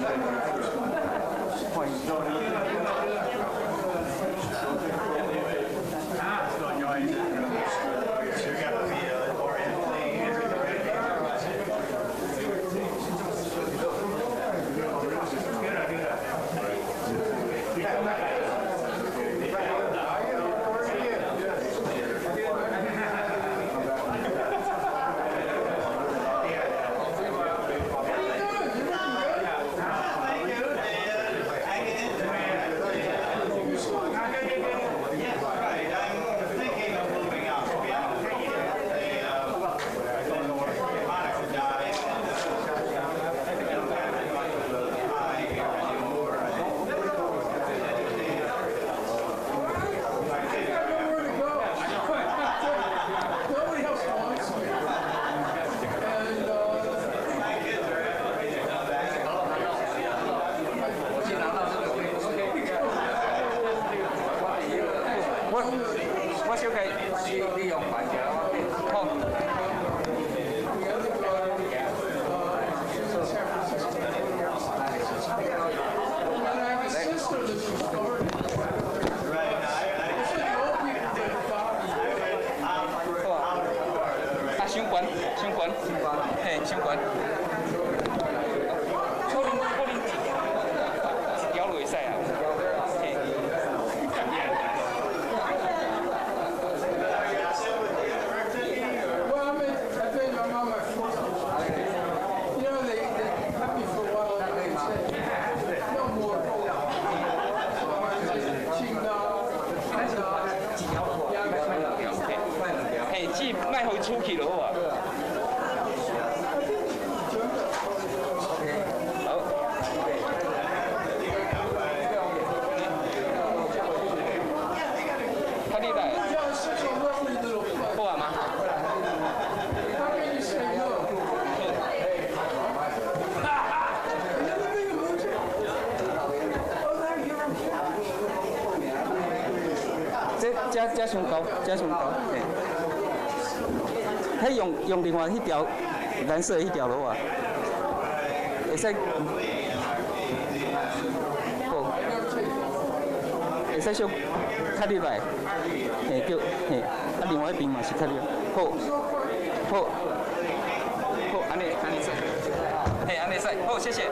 欢迎。我小可利用环境，好。啊，伤悬，嘿，伤悬。可能一条就会使啊。嘿。嘿，只卖互出去就好啊。好。快点来。好啊吗？这上高，嘿。迄用另外迄条蓝色迄条路啊，会使，好，会使小较入来，嘿叫嘿，啊另外一边嘛是较入，好，安尼使，嘿安尼使，好谢谢。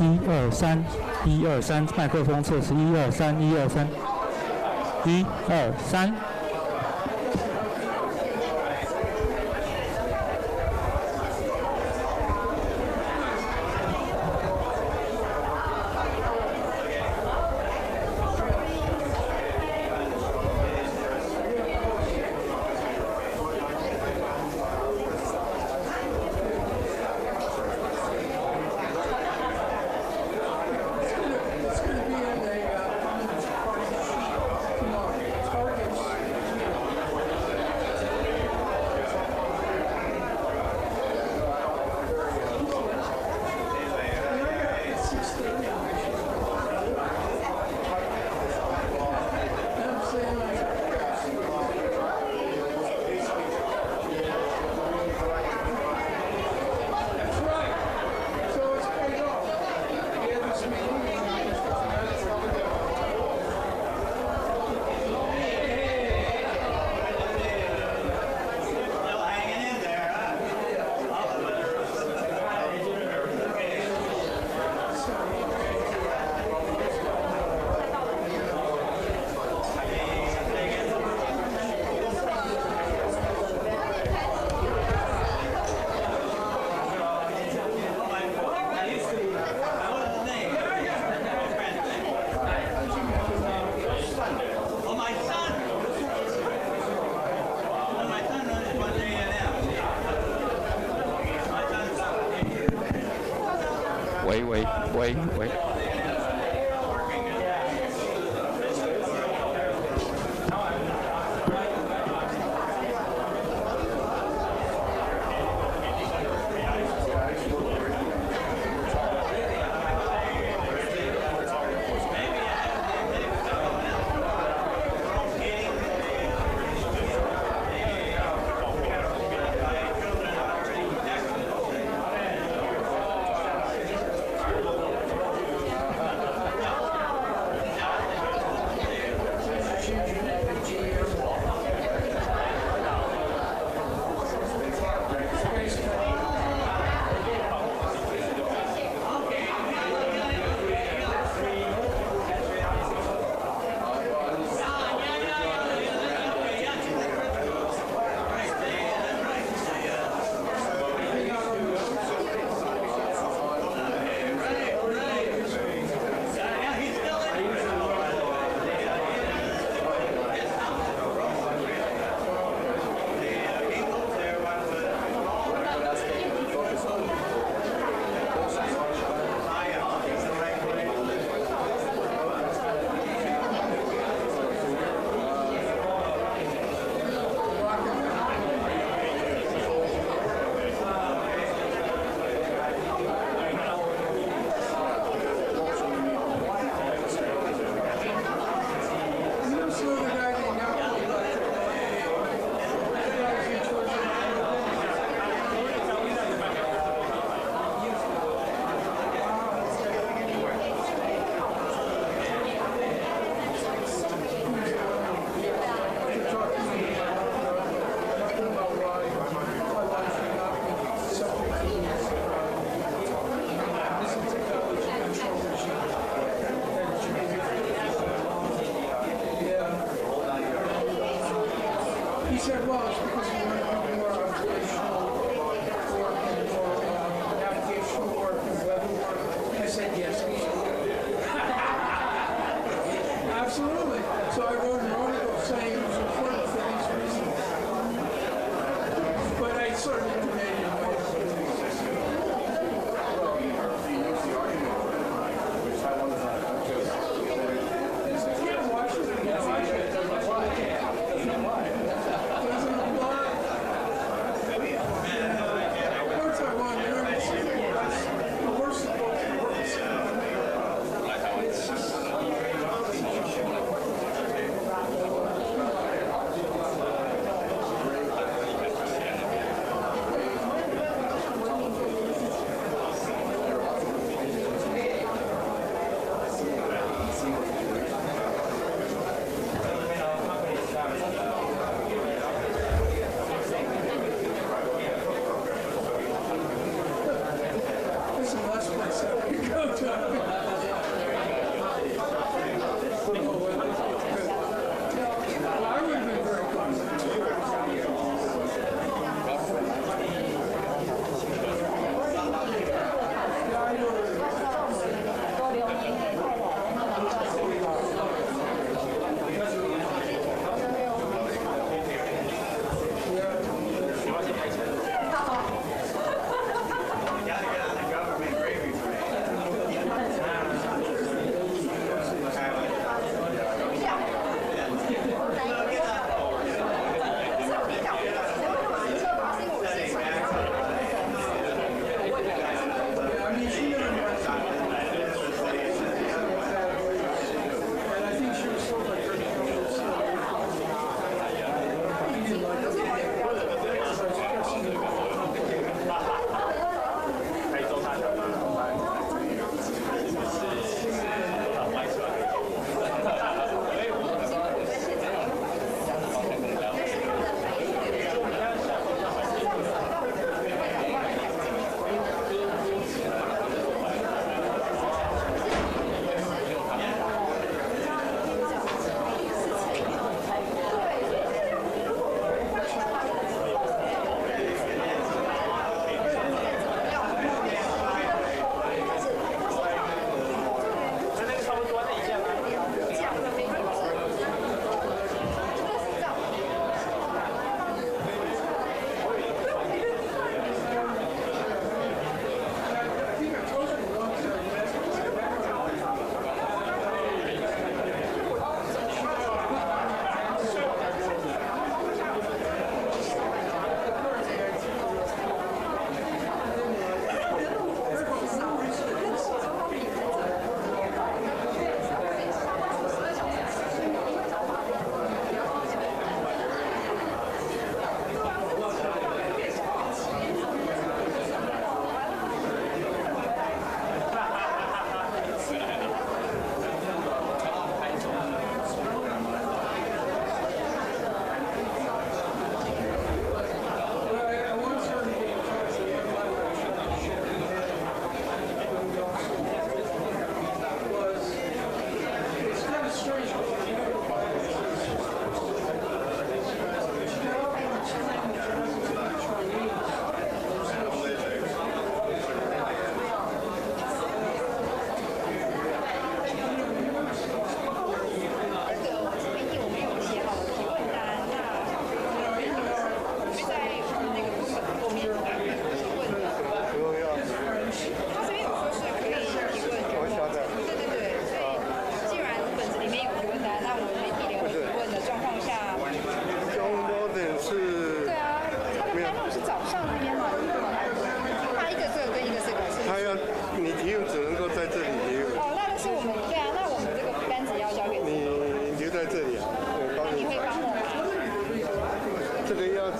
123，麦克风测试123。喂。said, well, it's because we want to do more operational work and navigational work and weather work. I said, yes, absolutely. So I wrote an article saying it was important for these reasons. But I sort of intimated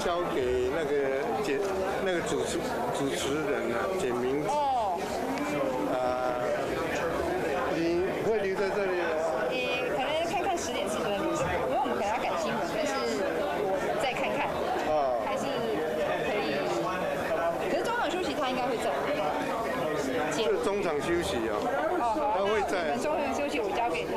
交给那个主持人啊，简明。哦。你会留在这里吗？可能看看10点10分，因为我们可能要赶新闻，但是我再看看。还是可以。可是中场休息他应该会在。是中场休息啊。他会在。中场休息我交给他。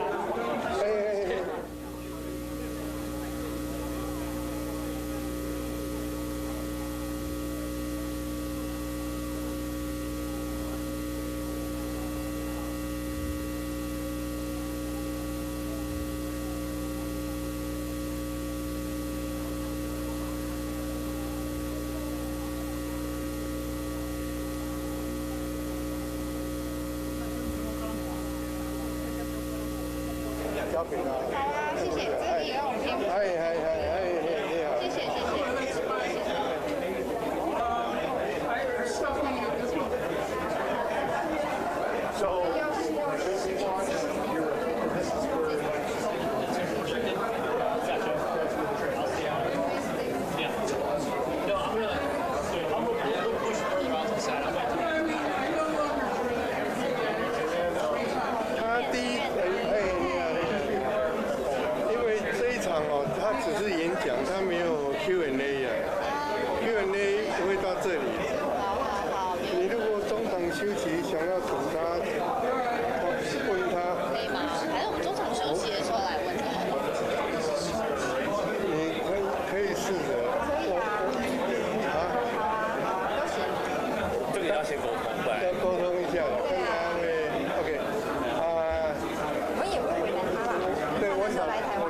交给他。好啊，谢谢，这个也让我偏。你好。谢谢。只是演讲，他没有 Q&A 啊。Q&A 不会到这里。你如果中场休息想要请他问他，可以吗？还是我们中场休息的时候来问他？你可以试着。都行。这个要先沟通，要沟通一下，看他会 OK。我们也会为难他啦。对，我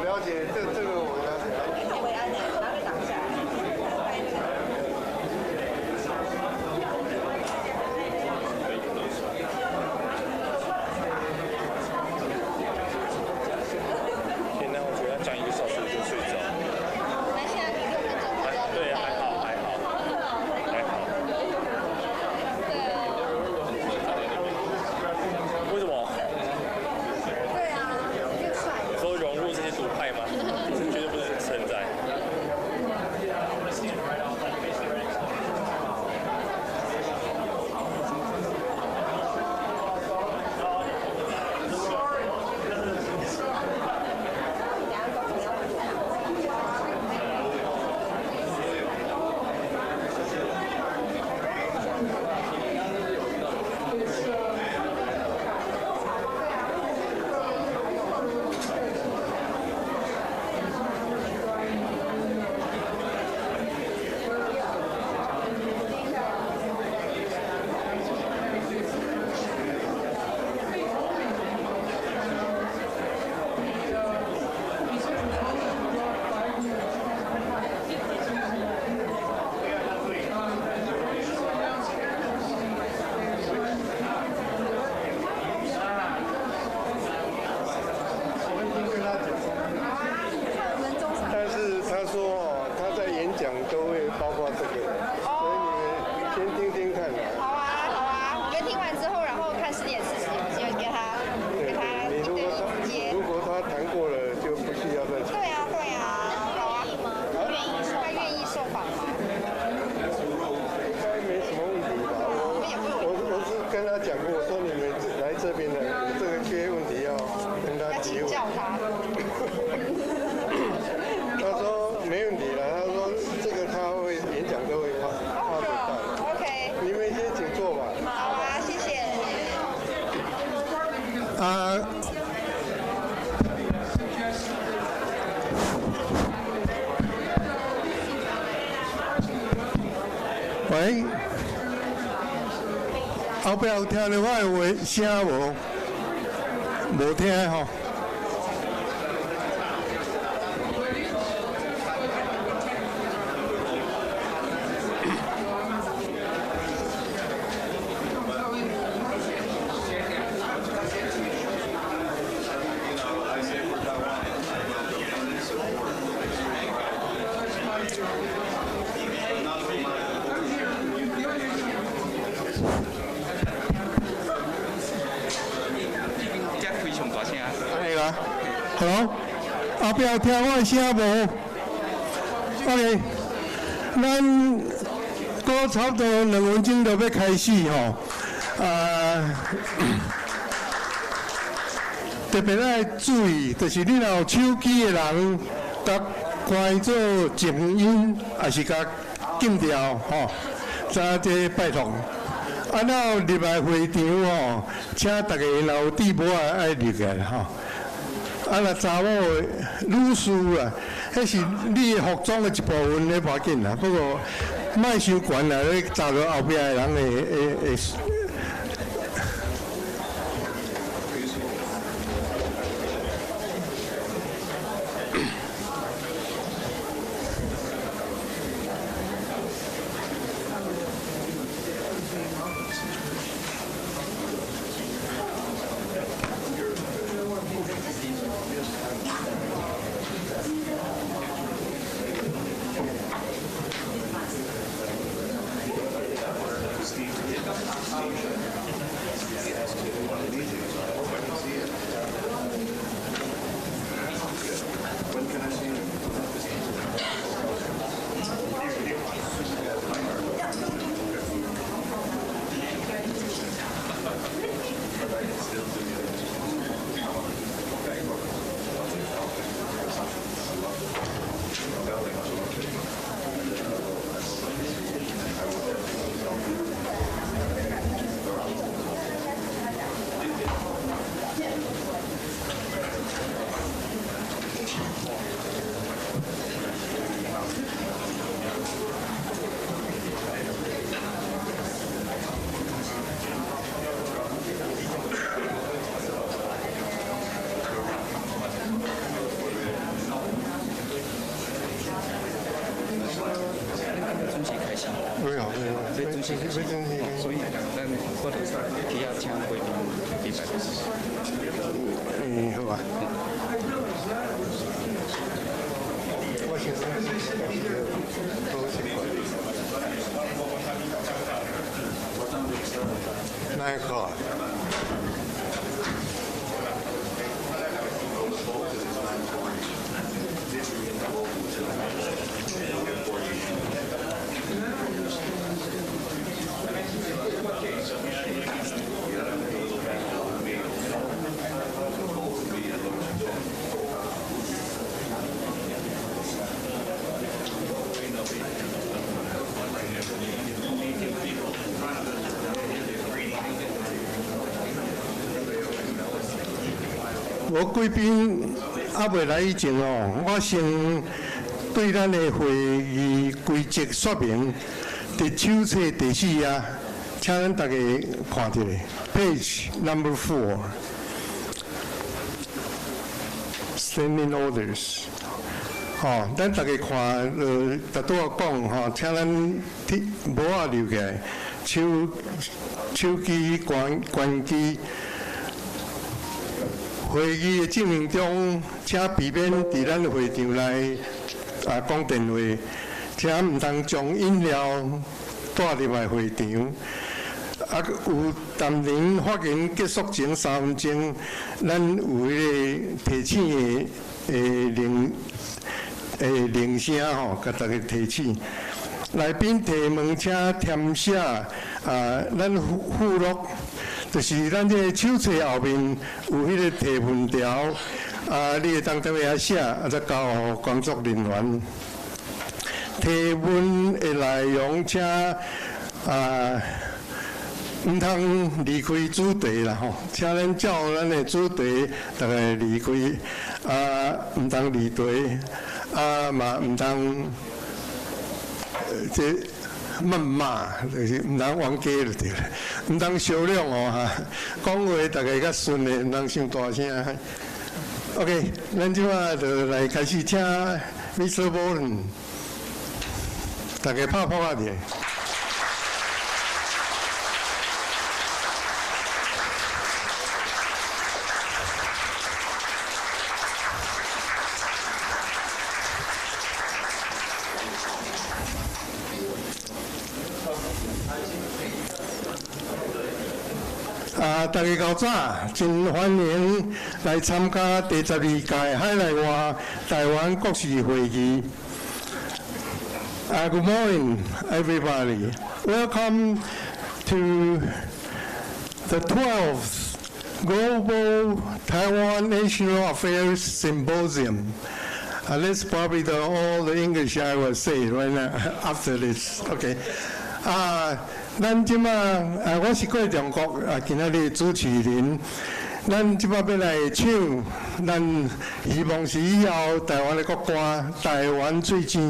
了解，这个我了解。维安呢，拿个挡下来。天哪，我觉得讲1个小时就睡着。那现在6分钟不知道。对，还好。为什么？对啊，越帅。说融入这些独派吗？这绝对不是称赞。都会包括这个，所以你们先听听看。好啊，我们听完之后，然后看10点40有机会跟他如果他谈过了，就不需要再讲。对啊，好啊。他愿意受访吗？应该没什么问题吧？我是跟他讲过，说你们来这边的这些问题要跟他提问。要请教他。他说没问题了，他说这个他会演讲都会画得到。OK。你们先请坐吧。好啊，谢谢。喂，后壁有听到我的话声无？无听吼。Hello， 后壁有听我的声无 ？OK，咱搁差不多2分钟就要开始吼，特别爱注意，就是你若有手机的人，甲关做静音，还是甲禁掉吼，再这拜托。然后入来会场吼，请大家若有地步爱入来吼。若查某的女士啊，迄是你的服装的一部分，咧无要紧啦。不过莫伤悬啦，咧查到后壁的人会。所以咱或者是提下请贵宾礼拜。好啊。我先哪一个？我贵宾还未来以前哦，我先对咱的会议规则说明，伫手册第4页，请咱大家看一下 ，page number 4 ，standing orders。吼，咱大家看，逐拄仔讲吼，请咱帽仔留起来，手机关机。会议的进行中，请避免伫咱会场内讲电话，请毋通将饮料带入来会场。有暂停发言结束前3分钟，咱有迄个提醒的铃声吼，甲大家提醒。来宾提问请填写咱附录。就是咱这个手册后面有迄个提问条，你会当在遐写，再交予工作人员。提问的内容请毋通离开主题啦吼，请咱照咱的主题大概离开，毋通离题，嘛毋通这。谩骂就是毋通冤家就对了，毋通烧量哦哈，讲话大家较顺的，毋通伤大声。OK， 咱即摆就来开始请 Mr. Bolton， 大家拍拍者。大家到早，真欢迎来参加第12届海内外台湾国事会议。Good morning, everybody. Welcome to the 12th Global Taiwan National Affairs Symposium. That's probably all the English I will say right now after this. Okay. 咱即马我是过中国今仔日主持人。咱即马要来唱，咱希望是以后台湾的国歌《台湾最甜》。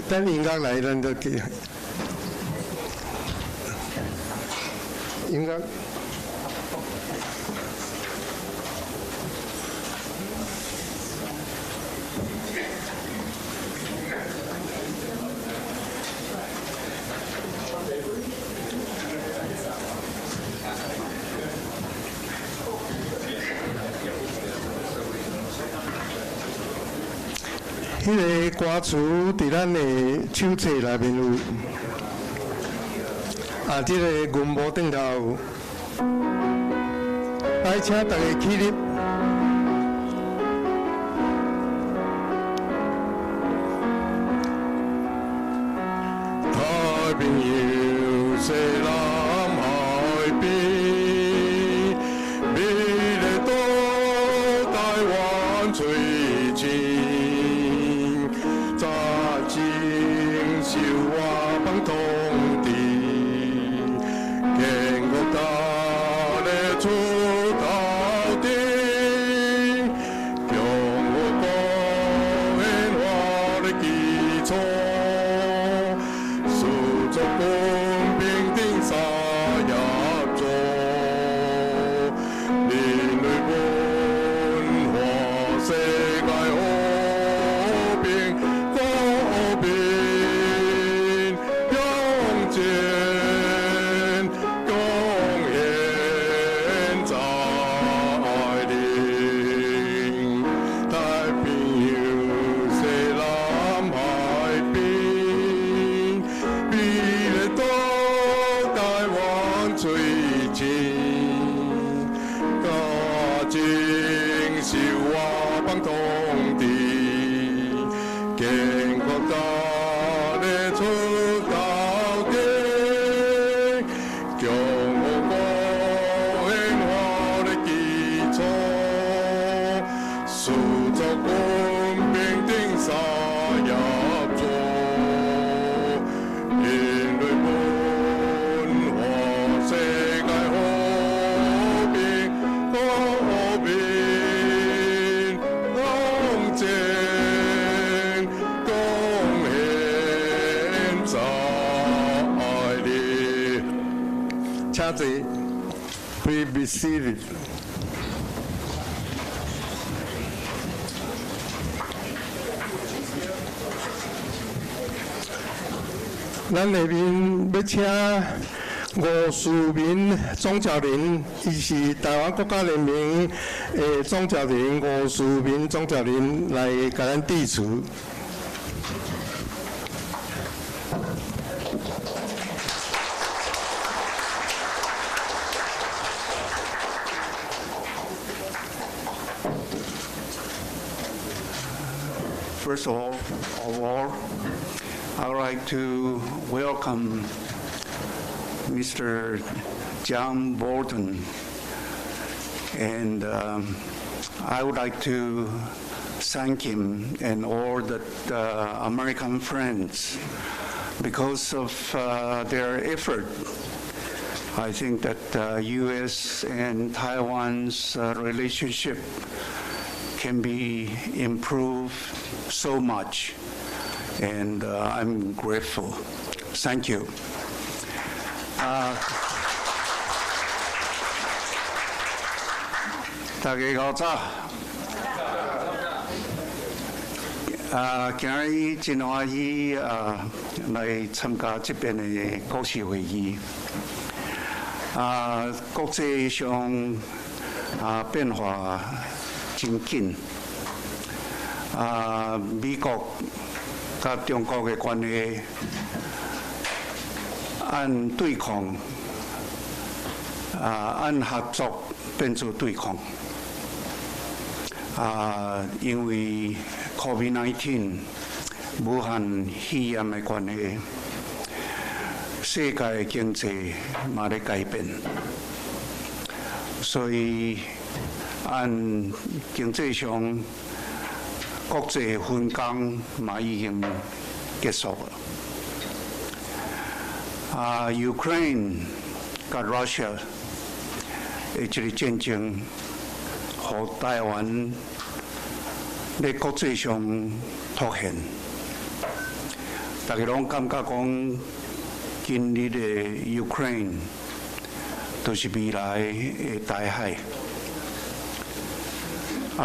等音乐来，咱就给音乐。迄个歌词伫咱的手册内面有，即个云幕顶头有，来请大家起立。太平洋西南海边，美丽岛台湾最甜。受我帮同地，建国大的出头地，强国宪法的基础，数足公平顶三合作，人类文化世界和平。Please be seated. 咱下面要请吴树民总召人，伊是台湾国家联盟的总召人吴树民总召人来给咱致辞。First of all, I would like to welcome Mr. John Bolton, and I would like to thank him and all the American friends because of their effort. I think that U.S. and Taiwan's relationship can be improved so much, and I'm grateful. Thank you. 大家好早。今日真欢喜来参加这边的国事会议。国际上变化真紧。美国甲中国的关系按对抗，按合作变做对抗。因为 COVID-19 武汉肺炎的关系，世界的经济嘛在改变，所以按经济上国际分工嘛已经结束了。Ukraine 甲 Russia 的这个战争，互台湾在国际上凸显，大家拢感觉讲，今日的 Ukraine 就是未来的台海，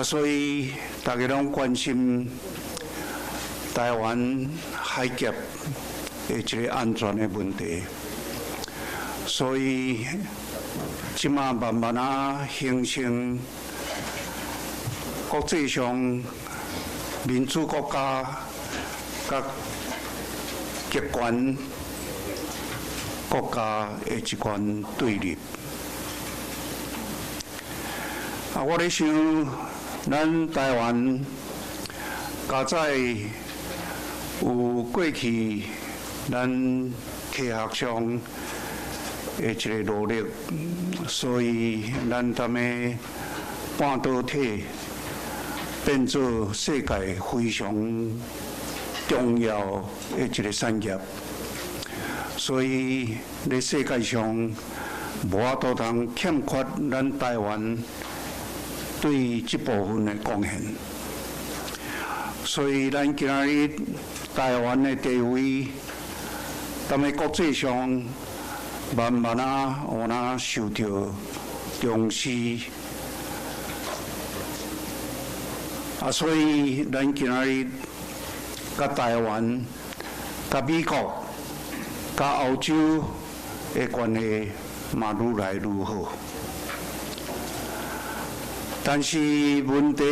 所以大家拢关心台湾海峡的这个安全的问题，所以即马慢慢形成国际上民主国家甲极权国家的一款对立。我咧想，咱台湾加在有过去咱科学上的一个努力，所以咱踮个半导体变做世界非常重要的一个产业，所以在世界上无法度通欠缺咱台湾对这部分的贡献。所以咱今仔日台湾的地位，踮个国际上慢慢有受到重视。所以咱今仔日甲台湾、甲美国、甲欧洲的关系嘛愈来愈好。但是问题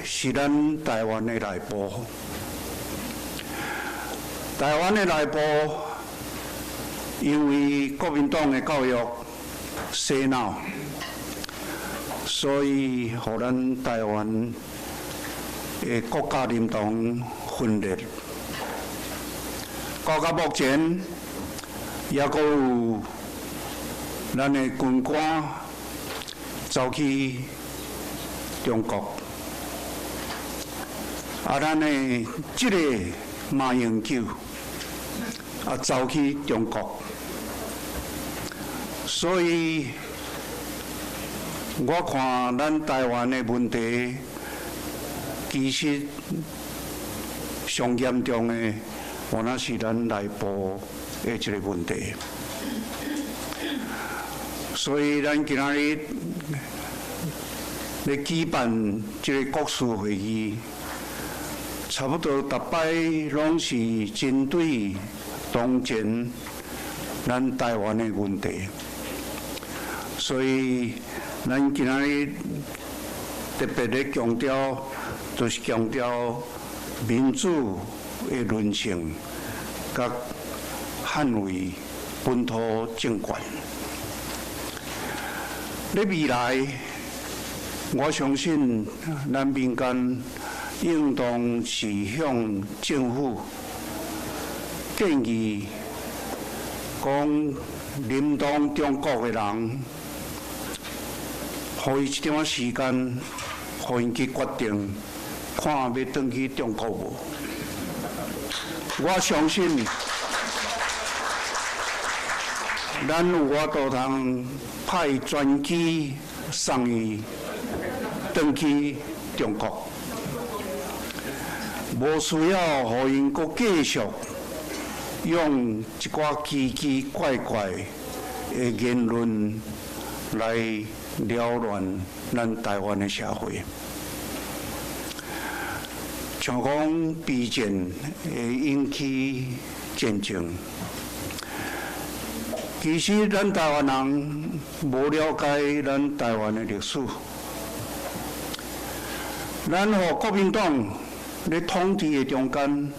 是咱台湾的内部，台湾的内部因为国民党的教育洗脑，所以互咱台湾的国家认同分裂。到目前，也阁有咱的军官走去中国，咱的这个马英九走去中国，所以我看咱台湾的问题，其实上严重的，可能是咱内部的这个问题。所以咱今仔日咧举办这个国事会议，差不多逐摆拢是针对当前咱台湾的问题。所以咱今仔日特别咧强调，就是强调民主的韧性，甲捍卫本土政权。在未来，我相信咱民间应当是向政府建议，讲领导中国的人，给伊一点时间，给因去决定，看要转去中国无。我相信，咱有法度通派专机送伊转去中国，无需要互因阁继续用一寡奇奇怪怪的言论来扰乱咱台湾的社会。像讲避战会引起战争，其实咱台湾人无了解咱台湾的历史。咱和国民党咧统治的中间，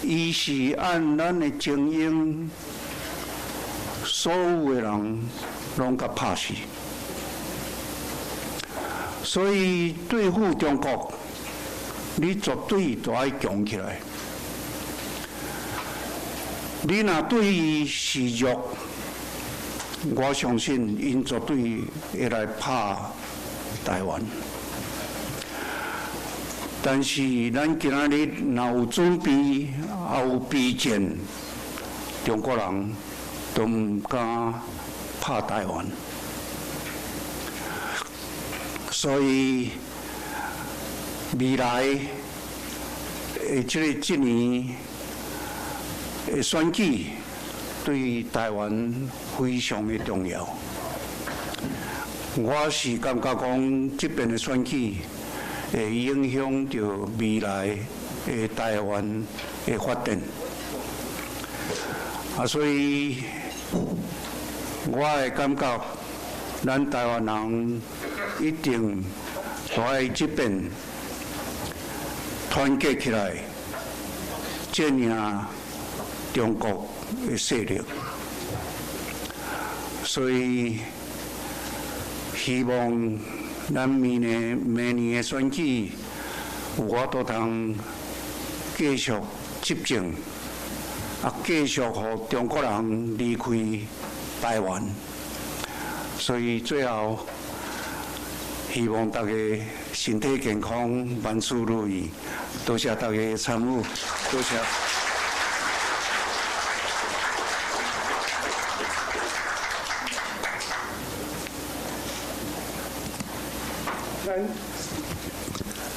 伊是按咱的精英，所有的人拢甲拍死。所以对付中国，你绝对就要强起来。你若对伊示弱，我相信因绝对会来拍台湾。但是咱今仔日若有准备，也有备战，中国人都唔敢拍台湾。所以未来这年的选举对台湾非常的重要。我是感觉讲，这边的选举会影响到未来的台湾的发展。所以我会感觉，咱台湾人一定在这边团结起来，战胜中国的势力。所以希望咱明年的选举，我都通继续执政，继续让中国人离开台湾。所以最后，希望大家身体健康，万事如意。多谢大家的参与，多谢。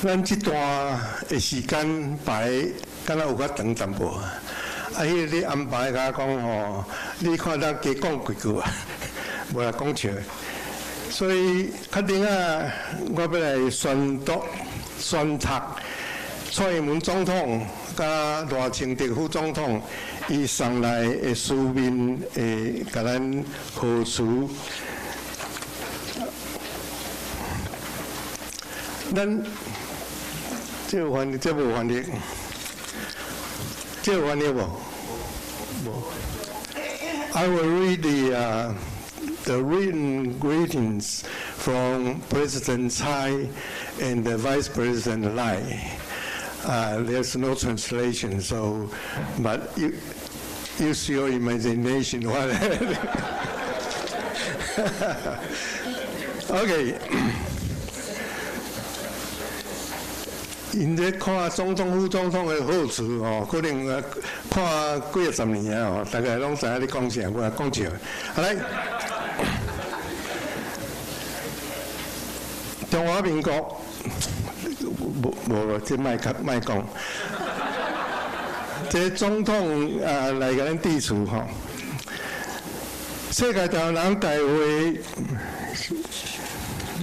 咱这段的时间排，敢若有较长淡薄。迄个你安排甲讲吼，你看咱加讲几句啊，无来讲笑。所以确定啊，我要来宣读蔡英文总统甲赖清德副总统伊送来的书面的甲咱贺词。咱这有翻译，这无翻译，这有翻译无？无。I will read the written greetings from President Tsai and the Vice President Lai. There's no translation, so but use your imagination. Okay. 因咧看总统、副总统的贺词哦，可能看几十年啊哦，大概拢知影你讲啥，我讲笑。好来，中华民国，无，这莫讲。这总统来甲咱致辞吼，世界台湾人大会。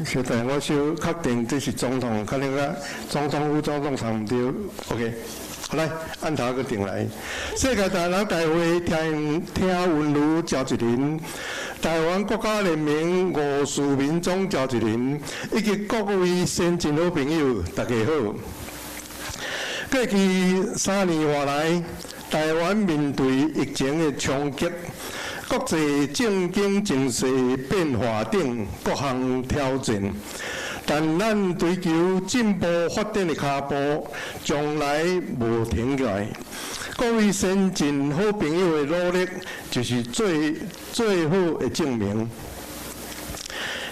现在我小确定这是总统，可能啊总统、副总统差唔多 ，OK。好来，按头个定来。世界台湾人大会听韵如召集人，台湾国家人民五事民总召集人，以及各位先进好朋友，大家好。过去3年多来，台湾面对疫情的冲击。国际政经情势变化等各项挑战，但咱追求进步发展的脚步从来无停下来。各位先进好朋友的努力，就是最好的证明。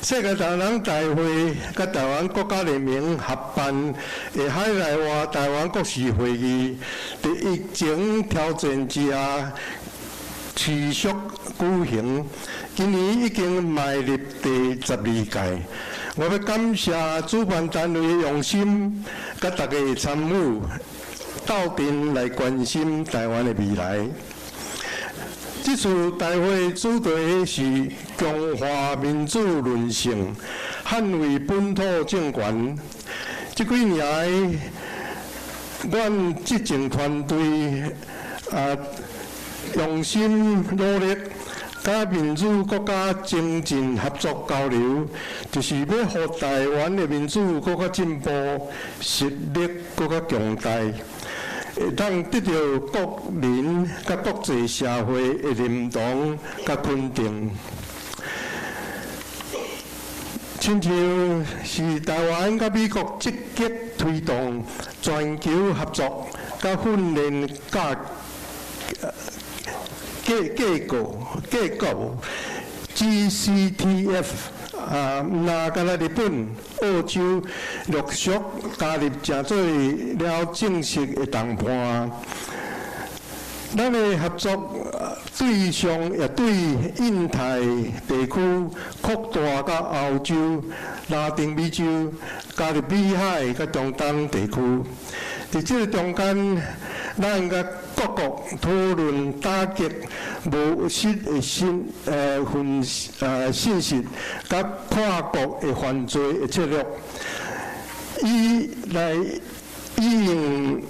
世界台湾人大会甲台湾国家人民合办的海内外台湾国事会议，在疫情挑战之下。持续举行，今年已经迈入第12届。我要感谢主办单位的用心，甲大家的参与，斗阵来关心台湾的未来。这次大会主题是强化民主韧性，捍卫本土政权。这几年来，阮执政团队用心努力，甲民主国家增进合作交流，就是要让台湾的民主更加进步，实力更加强大，会当得到国民甲国际社会的认同甲肯定。亲像是台湾甲美国积极推动全球合作、甲训练架构 GCTF 那敢若日本、澳洲陆续加入正做了正式的谈判。咱的合作对象也对印太地区扩大到欧洲、拉丁美洲、加入美海甲中东地区。伫这个中间，咱甲各国讨论打击无实的信息甲跨国的犯罪的策略，以来应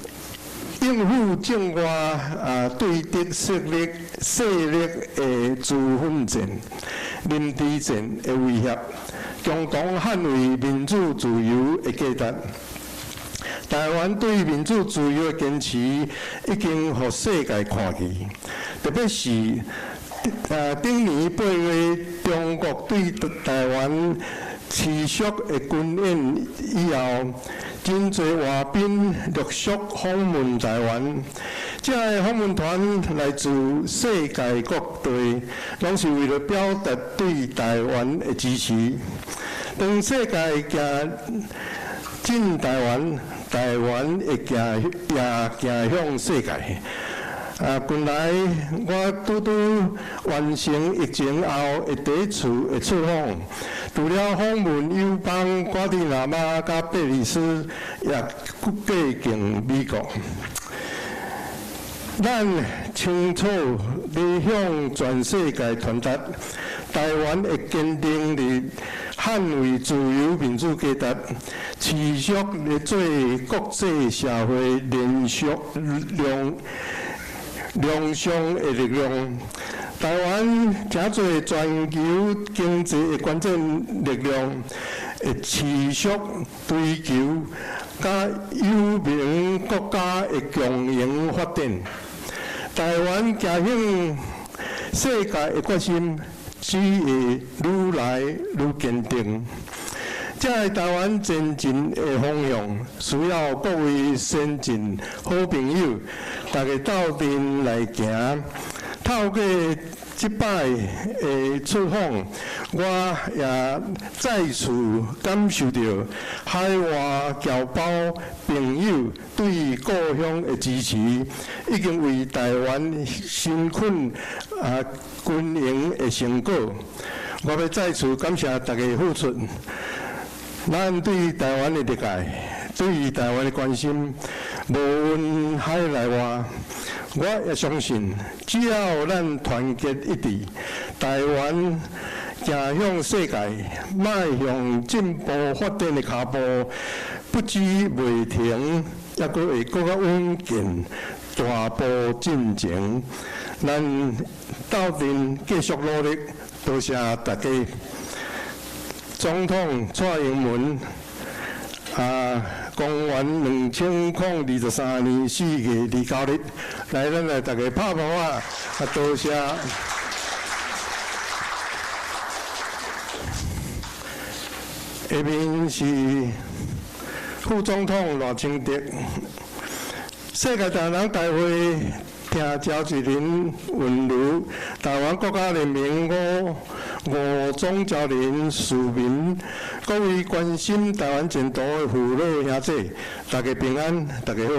付境外对敌势力的自奋战、临敌战的威胁，共同捍卫民主自由的价值。台湾对民主自由的坚持已经互世界看见，特别是顶年8月中国对台湾持续的军演以后，真侪外宾陆续访问台湾。这个访问团来自世界各地，拢是为了表达对台湾的支持。当世界进台湾，台湾会行向世界。本来我拄完成疫情后的第一次的出访，除了访问友邦瓜地那玛甲贝里斯，也过境美国。咱清楚要向全世界传达，台湾会坚定地捍卫自由民主价值，持续地做国际社会良善的力量。台湾真侪全球经济的关键力量，会持续追求甲友民国家的共赢发展。台湾走向世界的决心，只会愈来愈坚定。这个台湾前进的方向，需要各位先进好朋友，大家斗阵来行。透过这摆的出访，我也再次感受到海外侨胞朋友对故乡的支持，已经为台湾辛苦军营的成果。我要再次感谢大家付出。咱对台湾的理解，对台湾的关心，无论海内外，我也相信，只要咱团结一致，台湾行向世界，迈向进步发展的脚步，不止袂停，也阁会更较稳健，大步进前。咱斗阵继续努力，多谢大家。总统蔡英文公元2023年4月29日，来咱来大家拍拍啊！多谢。下面是副总统赖清德，世界大人大会听召集人文如，台湾国家人民五总召集人市民，各位关心台湾前途的父老兄弟，大家平安，大家好。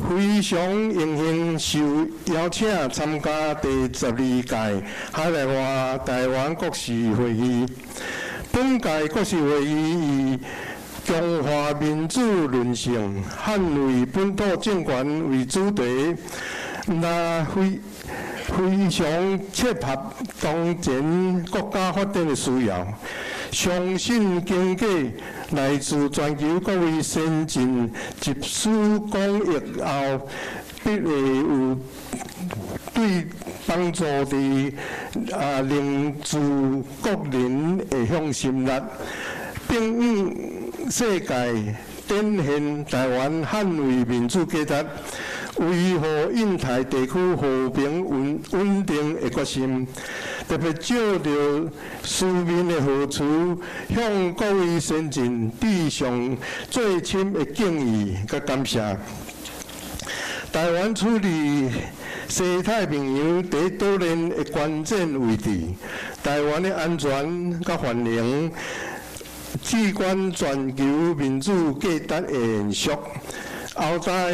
非常荣幸受邀请参加第12届海内外台湾国事会议。本届国事会议以强化民主韧性、捍卫本土政权为主题，那非常切合当前国家发展的需要。相信经过来自全球各位先进集思广益后，必会有对帮助伫凝聚国人的向心力，并向世界展现台湾捍卫民主价值、维护印太地区和平稳定的决心，特别照着市民的好处，向各位先进致上最深的敬意甲感谢。台湾处理西太平洋第多年的关键位置，台湾的安全甲繁荣，至关全球民主价值的延续。后代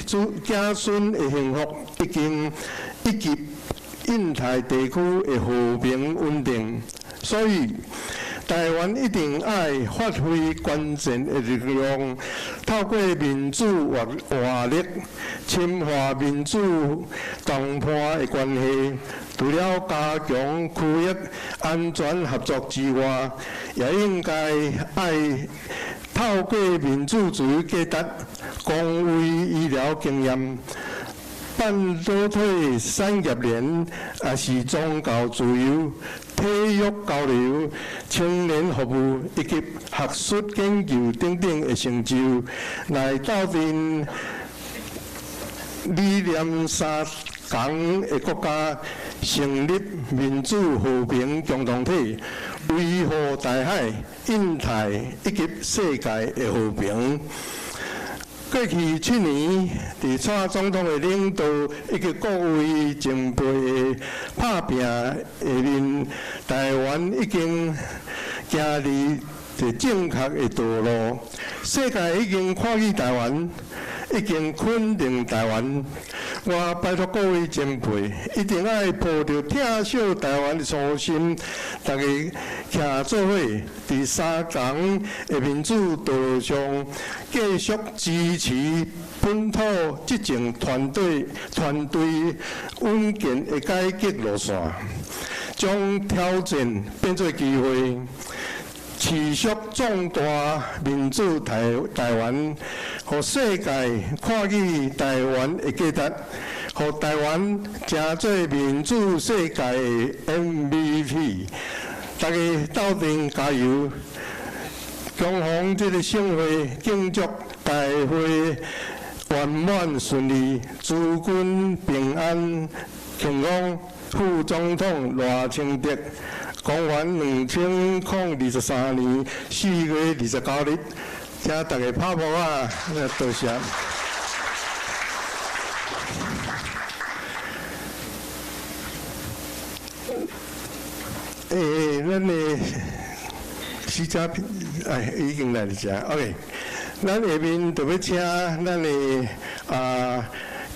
子孙的幸福，以及印太地区的和平稳定，所以台湾一定爱发挥关键的力量，透过民主活力，深化民主同伴的关系。除了加强区域安全合作之外，也应该爱透过民主主义价值，公卫医疗经验、半导体产业链，也是宗教自由、体育交流、青年服务以及学术研究等等的成就，来斗阵理念相同的国家，成立民主和平共同体，维护台海、印太以及世界的和平。过去7年，伫蔡总统的领导以及各位前辈的拍拼下面，台湾已经行入正确的道路。世界已经看见台湾，已经肯定台湾。我拜托各位前辈，一定要抱着疼惜台湾的初心，大家徛做伙，伫3共的民主道路上，继续支持本土执政团队稳健的改革路线，将挑战变作机会。持续壮大民主台湾，互世界看见台湾的价值，互台湾成做民主世界的 MVP。大家斗阵加油，恭逢这个盛会，庆祝大会圆满顺利，诸君平安健康。副总统赖清德。公元2023年4月29日，请大家拍拍啊，多谢。咱的徐家平，已经来了遮 ，OK。咱下面特别请咱的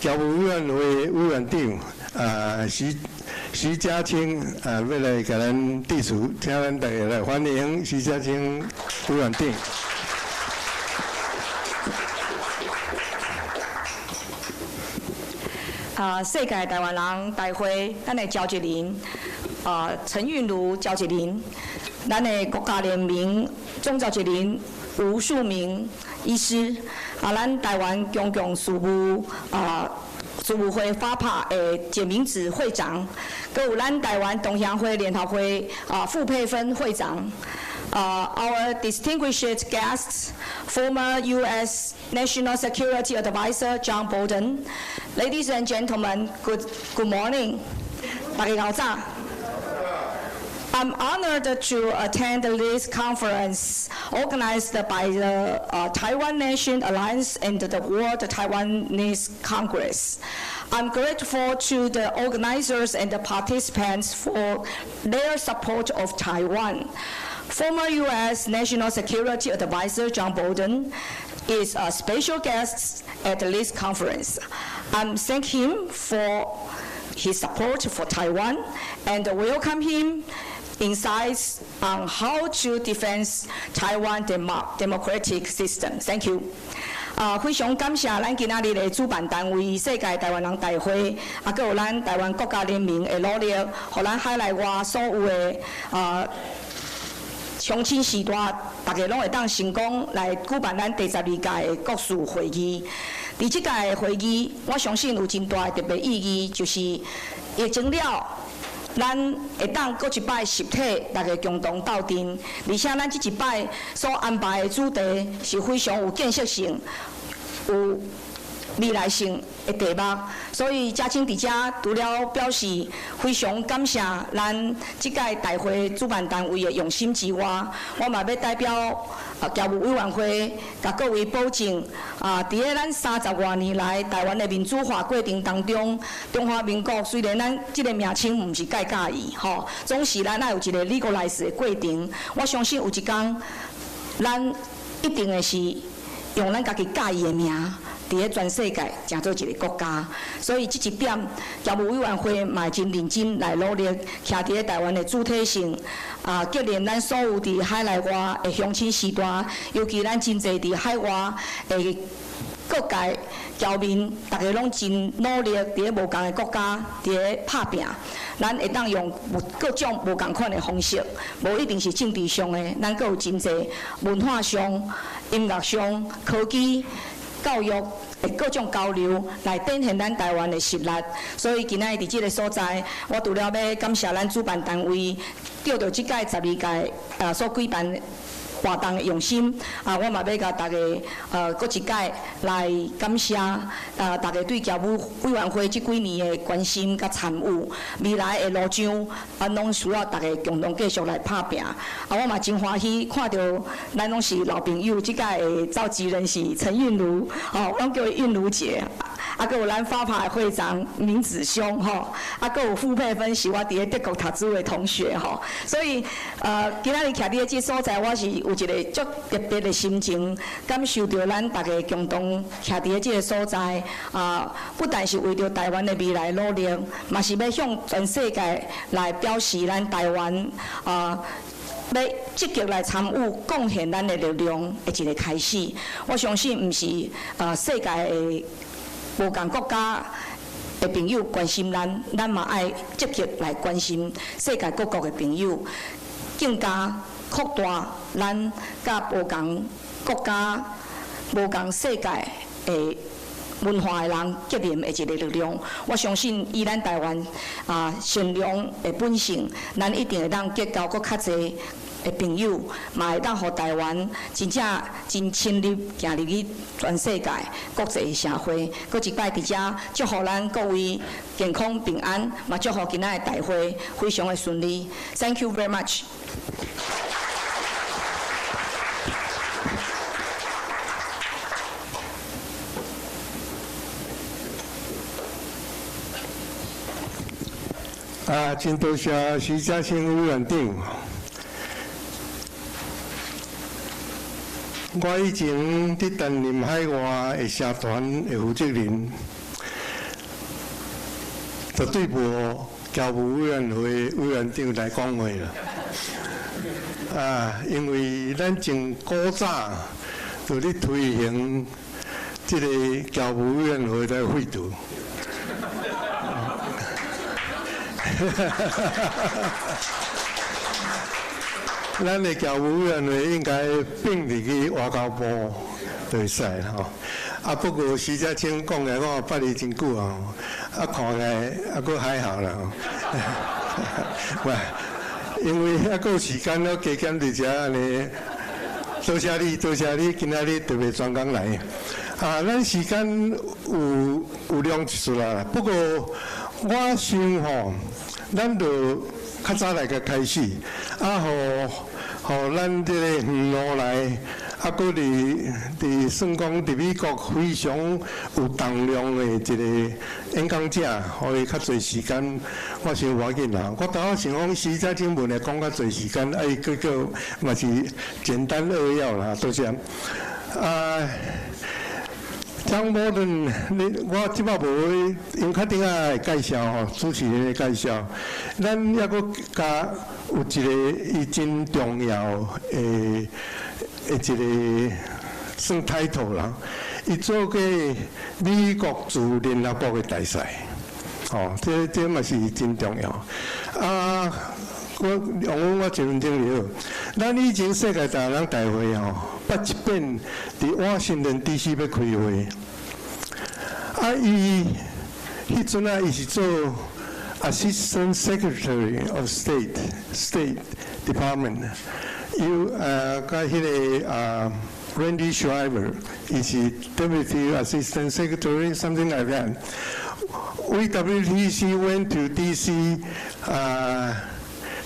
侨务委员会委员长徐家清要来给咱致辞，请咱大家来欢迎徐家清委员长。世界台湾人大会，咱的召集人，陈韵如召集人，咱的国家联盟总召集人吴树明医师，咱台湾公共事务事务会发拍的简明子会长，还有咱台湾同乡会联合会傅佩芬会长。Our distinguished guests, former U.S. National Security Advisor John Bolton, ladies and gentlemen, good morning. 大家早。I'm honored to attend this conference organized by the Taiwan Nation Alliance and the World Taiwanese Congress. I'm grateful to the organizers and the participants for their support of Taiwan. Former U.S. National Security Advisor John Bolton is a special guest at this conference. I thank him for his support for Taiwan and welcome him insights on how to defend Taiwan democratic system. Thank you. 非常感谢咱今仔日的主办单位世界台湾人大会，还有咱台湾国家联盟的努力，互咱海内外所有的乡亲时代，大家拢会当成功来举办咱第12届的国事会议。伫即届的会议，我相信有真大的特别意义，就是疫情了。咱会当搁一摆实体，大家共同斗阵，而且咱这一摆所安排的主题是非常有建设性、有未来性的题目，所以嘉青伫遮除了表示非常感谢咱即届大会主办单位的用心之外，我嘛要代表侨务委员会，甲各位保证，伫咧咱30多年来台湾的民主化过程当中，中华民国虽然咱即个名称毋是介介意，吼，总是咱爱有一个legalize的过程。我相信有一天，咱一定会是用咱家己介意的名。伫咧全世界成做一个国家，所以这一点，侨务委员会嘛真认真来努力，徛伫咧台湾的主体性，激励咱所有伫海内外的乡亲时代，尤其咱真侪伫海外的各界侨民，大家拢真努力伫咧无共的国家伫咧拍拼，咱会当用各种无共款的方式，无一定是政治上的，咱阁有真侪文化上、音乐上、科技。教育的各种交流，来展现咱台湾的实力。所以今仔日伫这个所在，我除了要感谢咱主办单位，对着即届12届所举办活动的用心，我嘛要甲大家搁一届来感谢大家对侨务委员会这几年的关心甲参与，未来的路上拢需要大家共同继续来拍拼。我嘛真欢喜看到咱拢是老朋友，即届的召集人是陈韵如，拢叫伊韵如姐。搁有咱发牌会长明子兄搁有傅佩芬是我伫咧德国读书的同学所以今仔日徛伫咧这所在，我是有一个足特别的心情，感受到咱大家共同徛伫咧这个所在不但是为着台湾的未来努力，嘛是要向全世界来表示咱台湾要积极来参与，贡献咱的力量的一个开始。我相信，毋是世界的无共国家的朋友关心咱，咱嘛爱积极来关心世界各国的朋友，更加扩大咱甲无共国家、无共世界的文化的人结连的一个力量。我相信以咱台湾善良的本性，咱一定会当结交搁较侪的朋友，嘛会当互台湾真正真深入行入去全世界国际社会。搁一摆伫遮祝福咱各位健康平安，嘛祝福今仔的大会非常的顺利。Thank you very much。真多谢徐嘉欣委员长。我以前伫担任海外的社团的负责人，就对无侨务委员会委员长来讲话了。因为咱从古早就咧推行这个侨务委员会的制度。咱的侨务委员会应该并入去外交部就会使啦不过徐嘉清讲来，我捌伊真久看来阁还好啦喂，因为阁有时间了加减伫遮安尼，多谢你，今仔日特别专工来咱时间有量一撮啦，不过我想咱就较早来个开始，互咱这个远路来，搁伫算讲伫美国非常有重量的一个演讲者，互伊较侪时间，我想无要紧啦。我头仔想讲徐嘉清问来讲较侪时间，个嘛是简单扼要啦，多谢。张某人，我即摆无用较顶下介绍主持人的介绍，咱还阁加有一个伊真重要的一个算 title 啦，伊做过美国驻联合国的大使，这嘛是真重要。我一分钟了，咱以前世界大人大会捌一遍伫华盛顿 DC 要开会，伊迄阵伊是做 Assistant Secretary of State Department， 甲迄个 Randy Schreiber is the Deputy Assistant Secretary, something like that. We WTC went to DC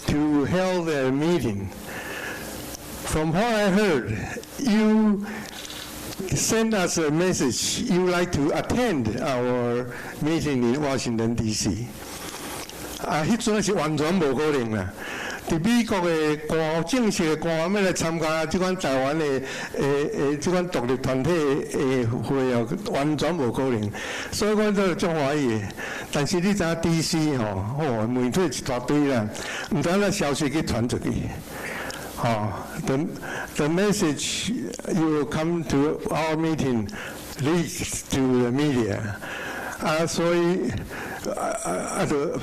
to hold a meeting. From what I heard, you send us a message. You would like to attend our meeting in Washington D.C. 迄阵是完全无可能啦。伫美国的官正式的官员要来参加即款台湾的即款独立团体的会哦，完全无可能。所以我都足欢喜的。但是你知影 D.C. 吼，媒体一大堆啦，毋知影消息去传出去。The message you will come to our meeting leaks to the media. 所以就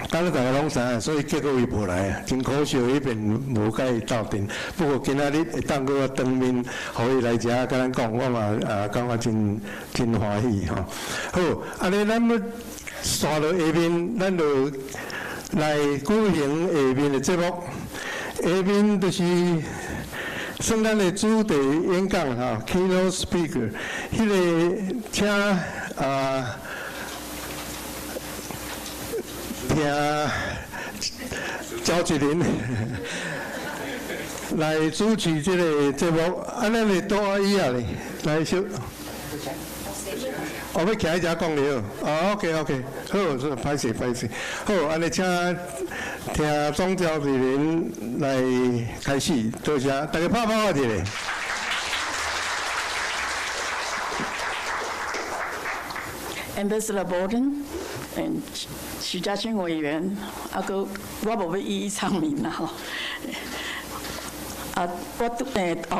当然大家拢知影，所以结果伊无来啊，真可惜，迄边无甲伊斗阵。不过今仔日会当搁当面，互伊来遮甲咱讲，我嘛感觉真欢喜吼。好，安尼咱要刷到下面，咱就来举行下面的节目。下面就是算咱的主题演讲哈 ，keynote speaker， 迄个请听焦吉林来主持这个节目，咱的多阿姨啊咧来小。我要徛喺遮讲了。OK， 好，歹势。好，安尼请听总召集人来开始，多谢大家拍拍我一下。Ambassador Bolton 许家清委员，我无要一一唱名啦吼。我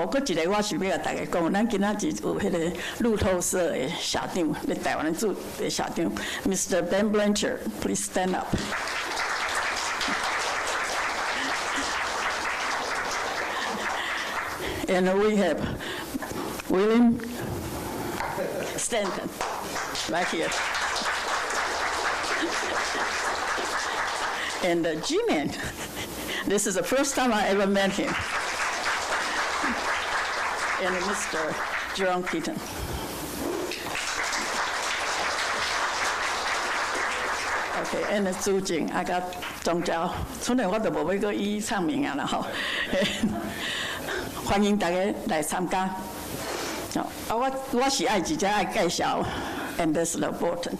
搁一个我想要甲大家讲，咱今仔日有迄个路透社的社长，咧台湾的驻的社长 ，Mr. Ben Blanchard, please stand up. And we have William Stanton right here. And G-Man, this is the first time I ever met him. And Mr. Jerome Keaton. Okay, and 主席，我甲总召，剩下我就无要搁一一唱名啊啦吼。欢迎大家来参加。我是爱直接爱介绍 Ambassador Bolton.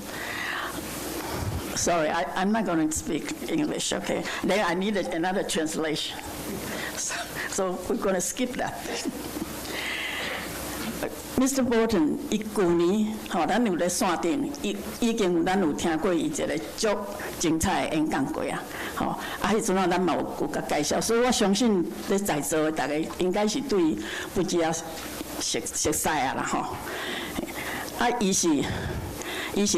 Sorry, I'm not going to speak English, okay? Then I need another translation. So we're going to skip that. Mr. Bolton， 伊去年咱有咧线顶，已经咱有听过伊一个足精彩的演讲过啊，迄阵咱嘛有甲介绍，所以我相信咧在座的大家应该是对不只熟悉啊啦吼。伊是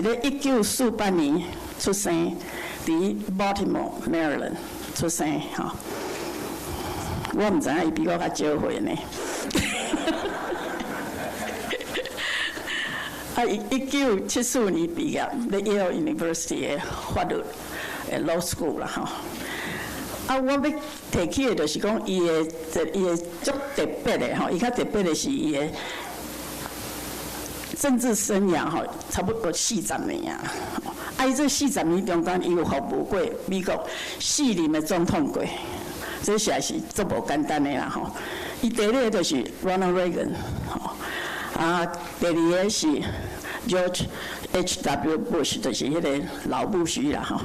咧1948年出生，伫 Baltimore, Maryland 出生吼。我毋知影伊比我较少岁呢。1974年毕业，咧 Yale University 的法律的 Law School 啦吼。我要提起的就是讲，伊的足特别的吼，伊较特别的是伊的政治生涯吼，差不多40年啊。伊这40年中间，伊有服务过美国4任的总统过，这实在是足无简单的啦吼。伊第一个就是 Ronald Reagan 吼。第二个是 George H.W. Bush， 就是迄个老布什啦吼。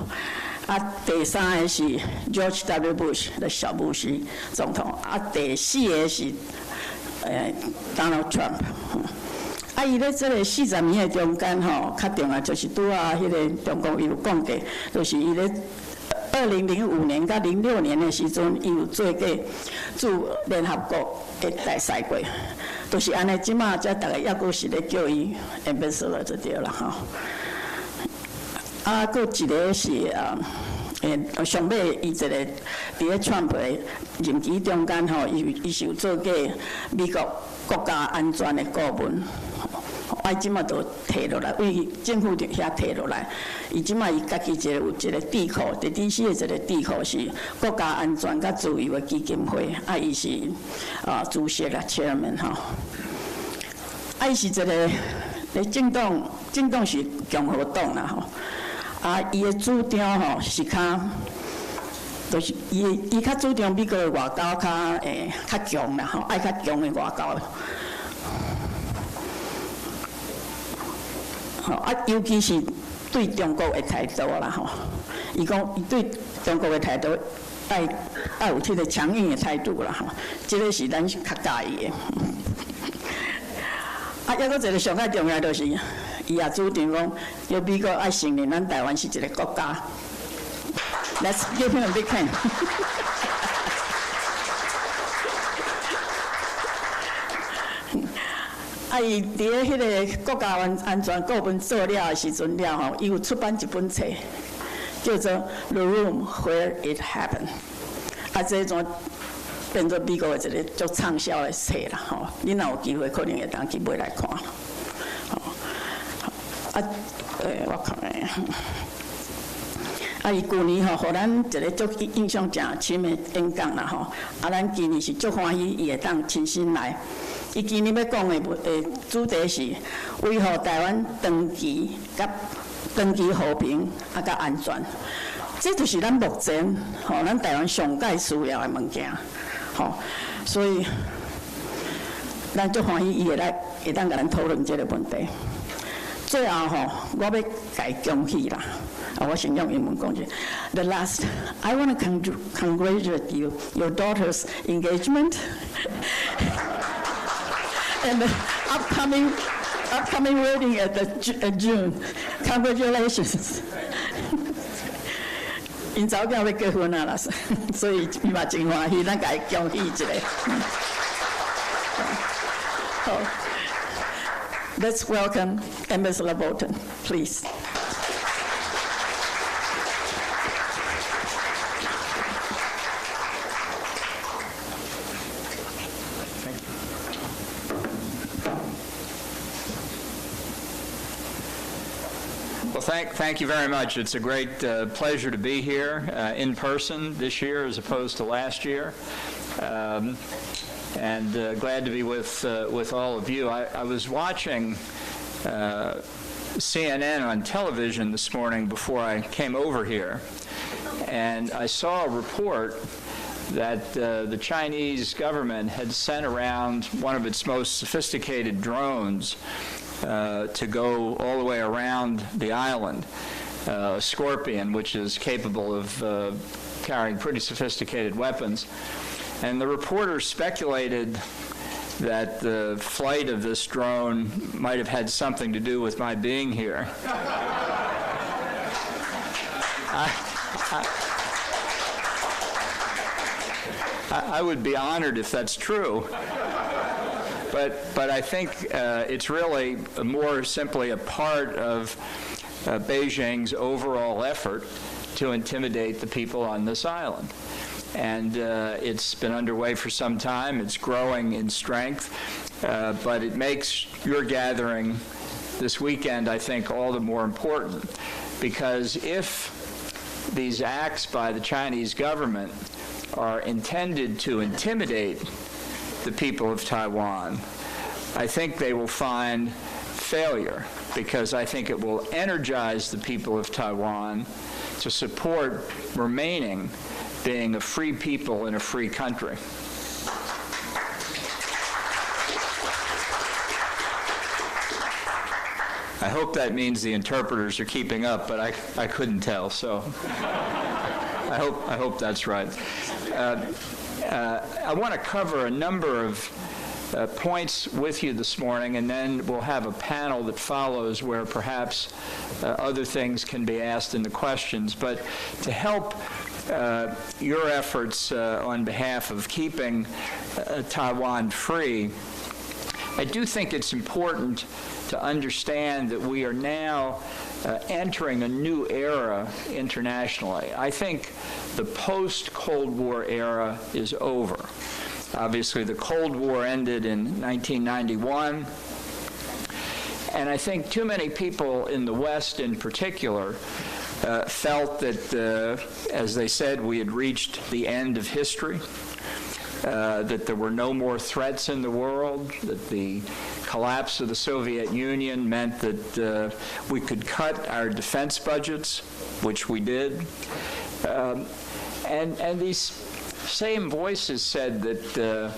第三个是 George W. Bush 的小布什总统。第四个是Donald Trump。伊咧这个40年的中间吼，较重要就是拄啊，迄个中共伊有讲过，就是伊咧2005年到06年的时阵，伊有做过驻联合国的大使过。就是安尼，即马才大家抑阁是咧叫伊 ambassador 就对啦吼。佫一个是上尾伊一个伫咧 Trump 的任期中间吼，伊是有做过美国国家安全的顾问。伊即马都摕落来，为政府遐摕落来，伊即马伊家己有一个智库，第12个一个智库是国家安全甲自由的基金会，伊是主席啦 ，chairman 伊是一个政党是共和党啦伊的主张是就是伊较主张美国的外交较强啦爱较强的外交。尤其是对中国的态度啦伊讲伊对中国的态度爱有这个强硬的态度啦这个是咱较介意的。还阁一个上较重要就是，伊也主张讲，要美国爱承认咱台湾是一个国家。Let's give him a big hand. 伊伫咧迄个国家安全顾问做了的时阵了伊有出版一本册，叫做《The Room Where It Happened》。这种变做美国的一个足畅销的册啦恁若有机会可能会当去买来看。我看伊去年互咱一个足印象诚深的演讲啦咱今年是足欢喜伊会当亲身来。伊今年要讲的主题是维护台湾长期和平甲安全，这就是咱目前咱台湾上界需要的物件所以咱足欢喜伊会当甲咱讨论这个问题。最后我要甲伊恭喜啦。我先用英文讲句 The last, I want to congratulate you, your daughter's engagement, and the upcoming wedding at June. Congratulations. 因早囝要结婚啦，所以伊嘛真欢喜，咱甲伊恭喜一下。好 ，Let's welcome Ambassador Bolton, please. Well, thank you very much. It's a great pleasure to be here in person this year as opposed to last year, and glad to be with all of you. I was watching CNN on television this morning before I came over here, and I saw a report that the Chinese government had sent around one of its most sophisticated drones to go all the way around the island, Scorpion, which is capable of carrying pretty sophisticated weapons. And the reporter speculated that the flight of this drone might have had something to do with my being here. I would be honored if that's true. But I think it's really more simply a part of Beijing's overall effort to intimidate the people on this island. And it's been underway for some time. It's growing in strength. But it makes your gathering this weekend, I think, all the more important. Because if these acts by the Chinese government are intended to intimidate the people of Taiwan, I think they will find failure, because I think it will energize the people of Taiwan to support remaining being a free people in a free country. I hope that means the interpreters are keeping up, but I couldn't tell, so I hope that's right. I want to cover a number of points with you this morning, and then we'll have a panel that follows where perhaps other things can be asked in the questions. But to help your efforts on behalf of keeping Taiwan free, I do think it's important to understand that we are now entering a new era internationally. I think the post-Cold War era is over. Obviously, the Cold War ended in 1991, And I think too many people in the West in particular felt that, as they said, we had reached the end of history, that there were no more threats in the world, that the collapse of the Soviet Union meant that we could cut our defense budgets, which we did. And these same voices said that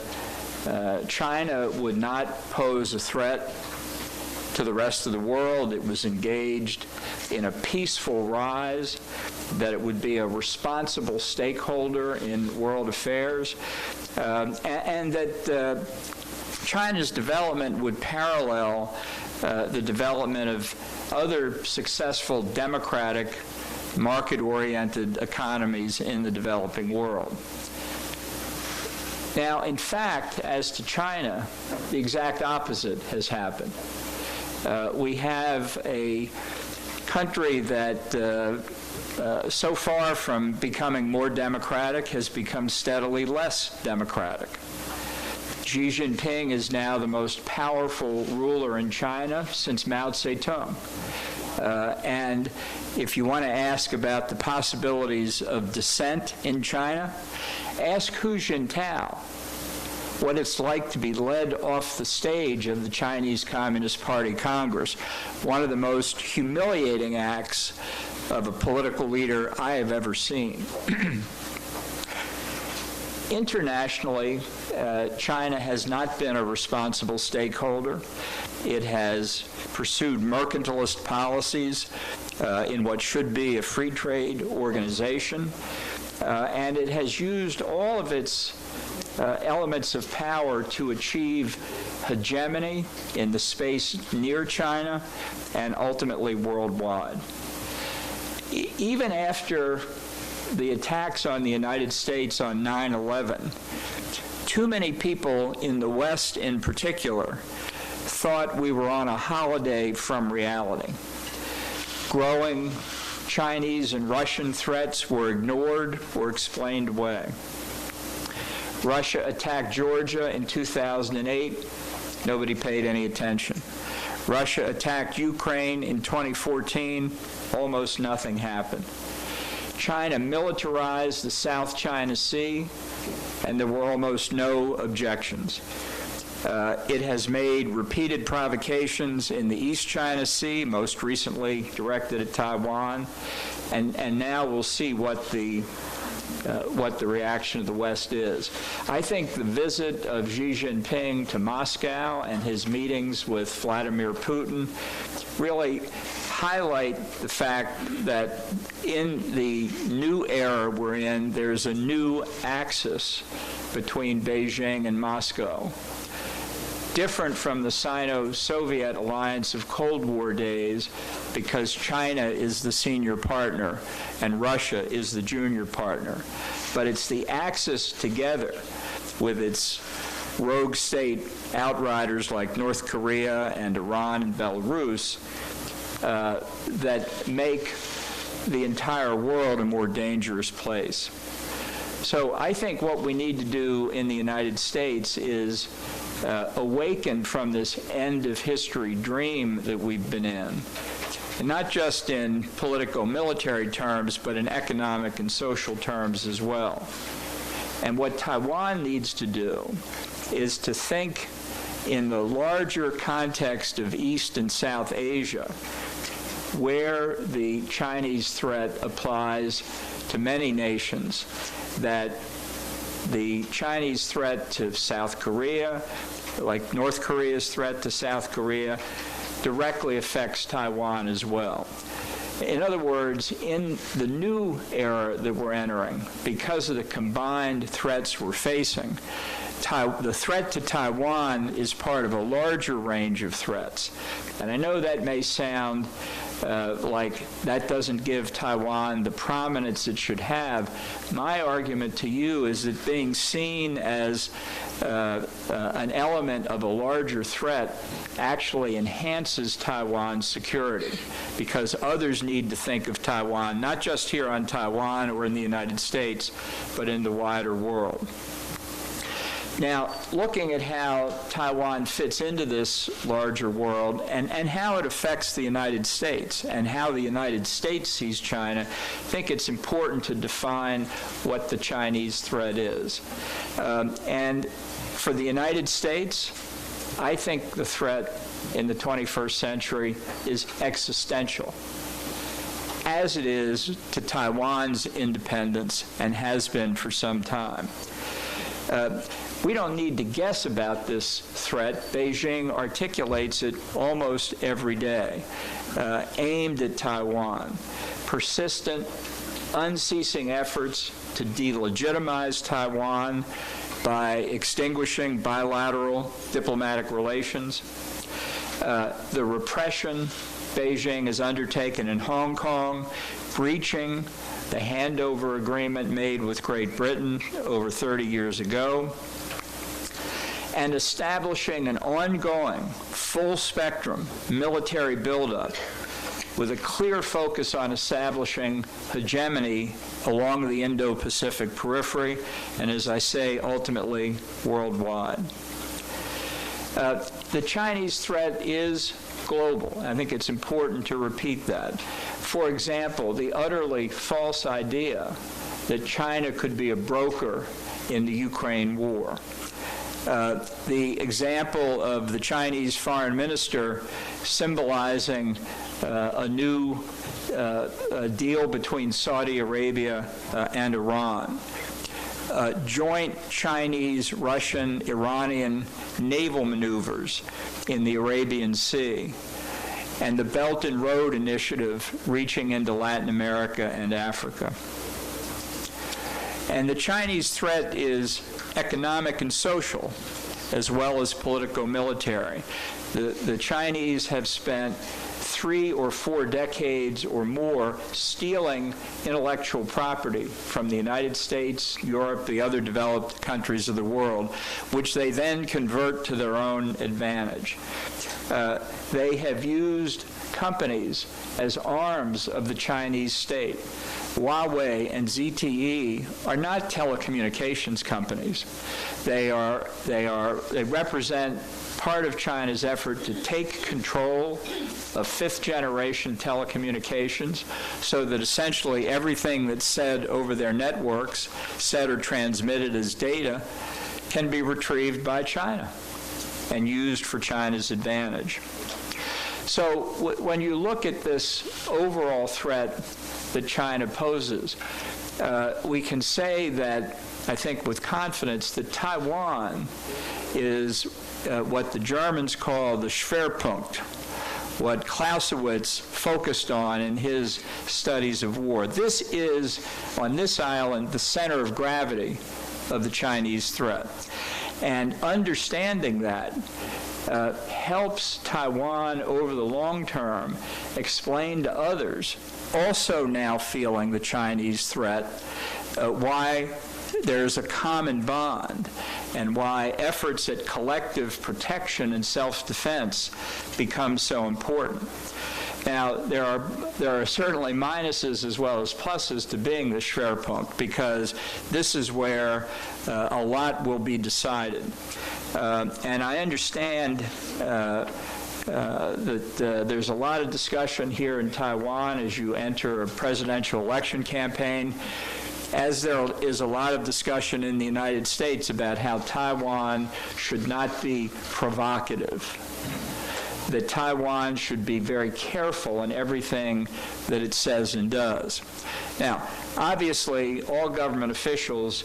China would not pose a threat to the rest of the world. It was engaged in a peaceful rise, that it would be a responsible stakeholder in world affairs, and that China's development would parallel the development of other successful democratic, market-oriented economies in the developing world. Now, in fact, as to China, the exact opposite has happened. We have a country that so far from becoming more democratic has become steadily less democratic. Xi Jinping is now the most powerful ruler in China since Mao Zedong. And if you want to ask about the possibilities of dissent in China, ask Hu Jintao what it's like to be led off the stage of the Chinese Communist Party Congress, one of the most humiliating acts of a political leader I have ever seen. Internationally, China has not been a responsible stakeholder. It has pursued mercantilist policies in what should be a free trade organization, and it has used all of its elements of power to achieve hegemony in the space near China and ultimately worldwide. Even after the attacks on the United States on 9/11, too many people in the West in particular thought we were on a holiday from reality. Growing Chinese and Russian threats were ignored or explained away. Russia attacked Georgia in 2008. Nobody paid any attention. Russia attacked Ukraine in 2014. Almost nothing happened. China militarized the South China Sea, and there were almost no objections. It has made repeated provocations in the East China Sea, most recently directed at Taiwan, and now we'll see what the reaction of the West is. I think the visit of Xi Jinping to Moscow and his meetings with Vladimir Putin really highlight the fact that in the new era we're in, there's a new axis between Beijing and Moscow, different from the Sino-Soviet alliance of Cold War days, because China is the senior partner and Russia is the junior partner. But it's the axis together with its rogue state outriders like North Korea and Iran and Belarus that make the entire world a more dangerous place. So I think what we need to do in the United States is awaken from this end of history dream that we've been in, and not just in political military terms, but in economic and social terms as well. And what Taiwan needs to do is to think in the larger context of East and South Asia, where the Chinese threat applies to many nations, that the Chinese threat to South Korea, like North Korea's threat to South Korea, directly affects Taiwan as well. In other words, in the new era that we're entering, because of the combined threats we're facing, the threat to Taiwan is part of a larger range of threats. And I know that may sound like that doesn't give Taiwan the prominence it should have. My argument to you is that being seen as an element of a larger threat actually enhances Taiwan's security, because others need to think of Taiwan, not just here on Taiwan or in the United States, but in the wider world. Now, looking at how Taiwan fits into this larger world and how it affects the United States and how the United States sees China, I think it's important to define what the Chinese threat is. And for the United States, I think the threat in the 21st century is existential, as it is to Taiwan's independence and has been for some time. We don't need to guess about this threat. Beijing articulates it almost every day, aimed at Taiwan. Persistent, unceasing efforts to delegitimize Taiwan by extinguishing bilateral diplomatic relations. The repression Beijing has undertaken in Hong Kong, breaching the handover agreement made with Great Britain over 30 years ago, and establishing an ongoing, full-spectrum military buildup with a clear focus on establishing hegemony along the Indo-Pacific periphery, and as I say, ultimately worldwide. The Chinese threat is global. I think it's important to repeat that. For example, the utterly false idea that China could be a broker in the Ukraine war. The example of the Chinese foreign minister symbolizing a new deal between Saudi Arabia and Iran. Joint Chinese, Russian, Iranian naval maneuvers in the Arabian Sea, and the Belt and Road Initiative reaching into Latin America and Africa. And the Chinese threat is economic and social, as well as politico-military. The Chinese have spent 3 or 4 decades or more stealing intellectual property from the United States, Europe, the other developed countries of the world, which they then convert to their own advantage. They have used companies as arms of the Chinese state. Huawei and ZTE are not telecommunications companies. They represent part of China's effort to take control of 5th-generation telecommunications so that essentially everything that's said over their networks, said or transmitted as data, can be retrieved by China and used for China's advantage. So when you look at this overall threat that China poses, we can say that, I think with confidence, that Taiwan is what the Germans call the Schwerpunkt, what Clausewitz focused on in his studies of war. This is, on this island, the center of gravity of the Chinese threat. And understanding that helps Taiwan over the long term explain to others, also now feeling the Chinese threat, why there's a common bond and why efforts at collective protection and self-defense become so important. Now, there are certainly minuses as well as pluses to being the Schwerpunkt, because this is where a lot will be decided. And I understand that there's a lot of discussion here in Taiwan as you enter a presidential election campaign, as there is a lot of discussion in the United States about how Taiwan should not be provocative, that Taiwan should be very careful in everything that it says and does. Now, obviously, all government officials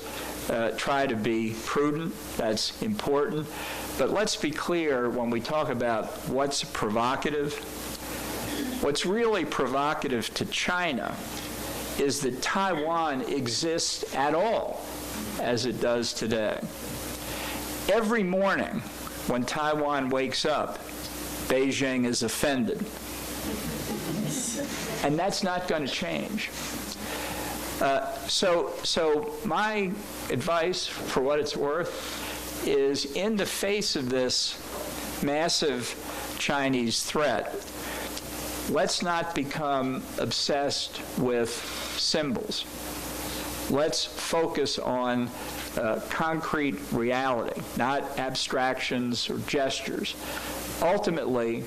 try to be prudent. That's important. But let's be clear when we talk about what's provocative. What's really provocative to China is that Taiwan exists at all as it does today. Every morning when Taiwan wakes up, Beijing is offended. And that's not going to change. So my advice, for what it's worth, is in the face of this massive Chinese threat, let's not become obsessed with symbols. Let's focus on concrete reality, not abstractions or gestures. Ultimately,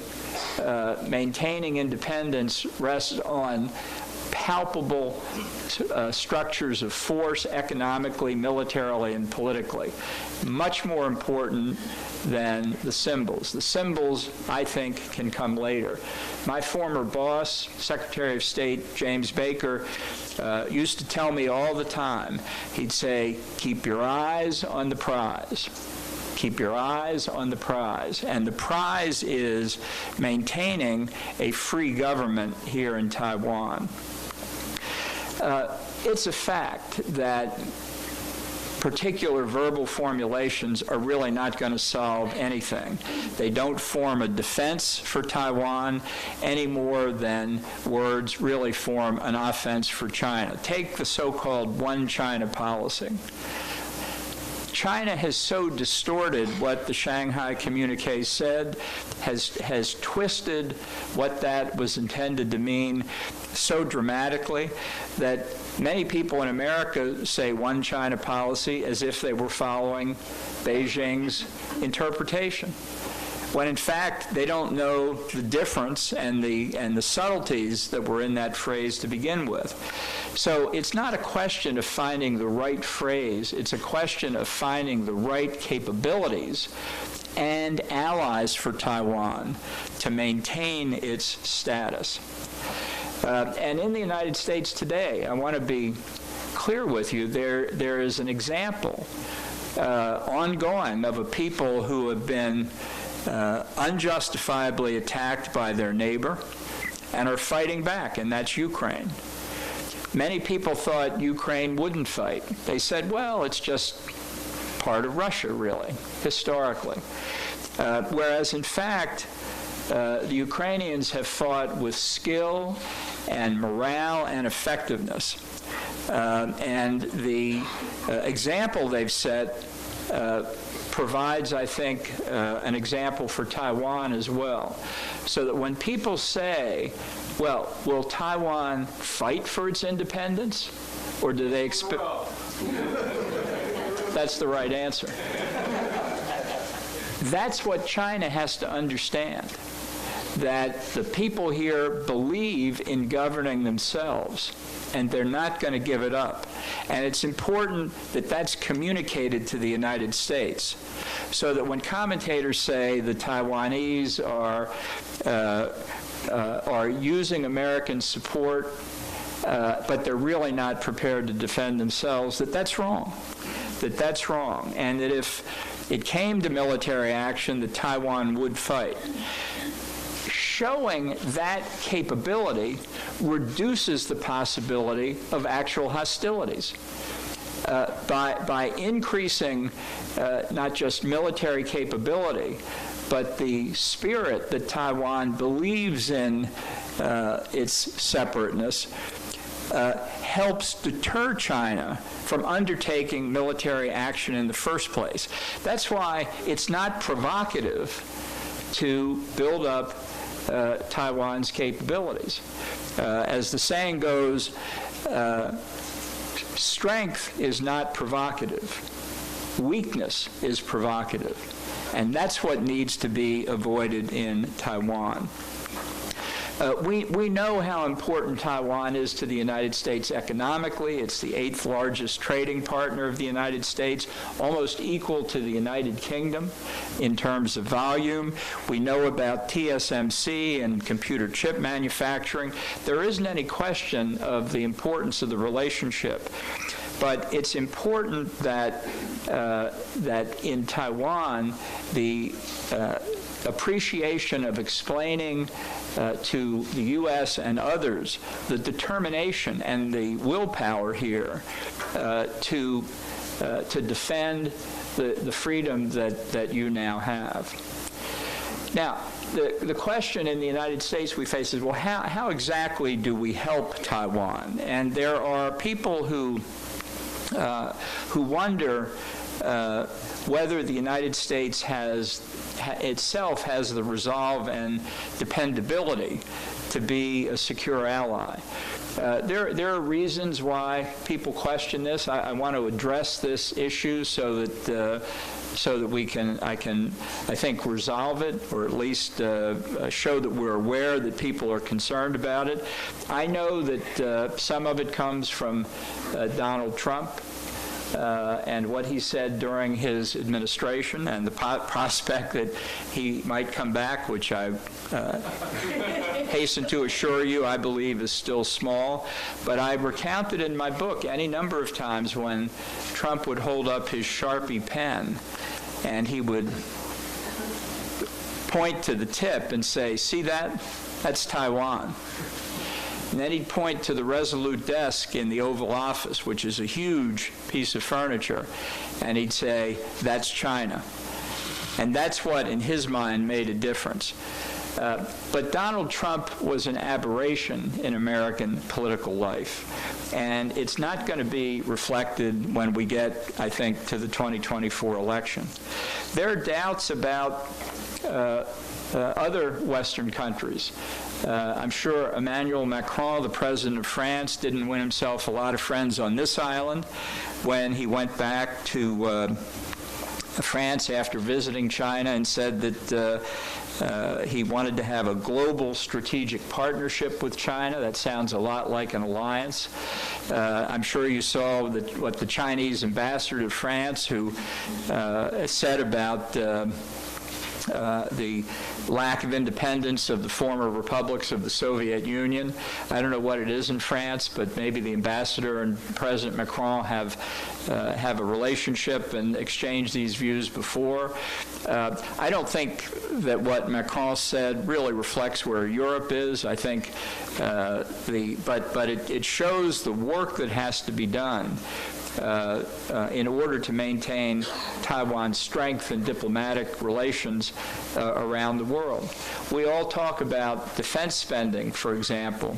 maintaining independence rests on palpable structures of force economically, militarily, and politically. Much more important than the symbols. The symbols, I think, can come later. My former boss, Secretary of State James Baker, used to tell me all the time, he'd say, keep your eyes on the prize. Keep your eyes on the prize. And the prize is maintaining a free government here in Taiwan. It's a fact that particular verbal formulations are really not going to solve anything. They don't form a defense for Taiwan any more than words really form an offense for China. Take the so-called one China policy. China has so distorted what the Shanghai communique said, has twisted what that was intended to mean so dramatically that many people in America say one China policy as if they were following Beijing's interpretation, when in fact they don't know the difference and the subtleties that were in that phrase to begin with. So it's not a question of finding the right phrase, it's a question of finding the right capabilities and allies for Taiwan to maintain its status. And in the United States today, I want to be clear with you, there is an example ongoing of a people who have been unjustifiably attacked by their neighbor and are fighting back, and that's Ukraine. Many people thought Ukraine wouldn't fight. They said, well, it's just part of Russia, really, historically. Whereas, in fact, the Ukrainians have fought with skill and morale and effectiveness. And the example they've set provides, I think, an example for Taiwan as well. So that when people say, well, will Taiwan fight for its independence, or do they expect... That's the right answer. That's what China has to understand, that the people here believe in governing themselves, and they're not going to give it up. And it's important that that's communicated to the United States, so that when commentators say the Taiwanese are using American support, but they're really not prepared to defend themselves, that's wrong. That's wrong. And that if it came to military action, that Taiwan would fight. Showing that capability reduces the possibility of actual hostilities. By increasing not just military capability, but the spirit that Taiwan believes in its separateness, helps deter China from undertaking military action in the first place. That's why it's not provocative to build up Taiwan's capabilities. As the saying goes, strength is not provocative. Weakness is provocative. And that's what needs to be avoided in Taiwan. We know how important Taiwan is to the United States economically. It's the 8th largest trading partner of the United States, almost equal to the United Kingdom in terms of volume. We know about TSMC and computer chip manufacturing. There isn't any question of the importance of the relationship. But it's important that that in Taiwan, the appreciation of explaining to the U.S. and others the determination and the willpower here to defend the freedom that you now have. Now, the question in the United States we face is, well, how exactly do we help Taiwan? And there are people who wonder whether the United States itself has the resolve and dependability to be a secure ally. There are reasons why people question this. I want to address this issue so that I think, resolve it, or at least show that we're aware that people are concerned about it. I know that some of it comes from Donald Trump and what he said during his administration, and the prospect that he might come back, which I hasten to assure you I believe is still small. But I recounted in my book any number of times when Trump would hold up his Sharpie pen and he would point to the tip and say, "See that? That's Taiwan." And then he'd point to the Resolute desk in the Oval Office, which is a huge piece of furniture, and he'd say, "That's China." And that's what, in his mind, made a difference. But Donald Trump was an aberration in American political life. And it's not going to be reflected when we get, I think, to the 2024 election. There are doubts about other Western countries. I'm sure Emmanuel Macron, the president of France, didn't win himself a lot of friends on this island when he went back to France after visiting China and said that he wanted to have a global strategic partnership with China. That sounds a lot like an alliance. I'm sure you saw what the Chinese ambassador to France, who said about the lack of independence of the former republics of the Soviet Union. I don't know what it is in France, but maybe the ambassador and President Macron have a relationship and exchanged these views before. I don't think that what Macron said really reflects where Europe is. I think it shows the work that has to be done in order to maintain Taiwan's strength in diplomatic relations around the world. We all talk about defense spending, for example.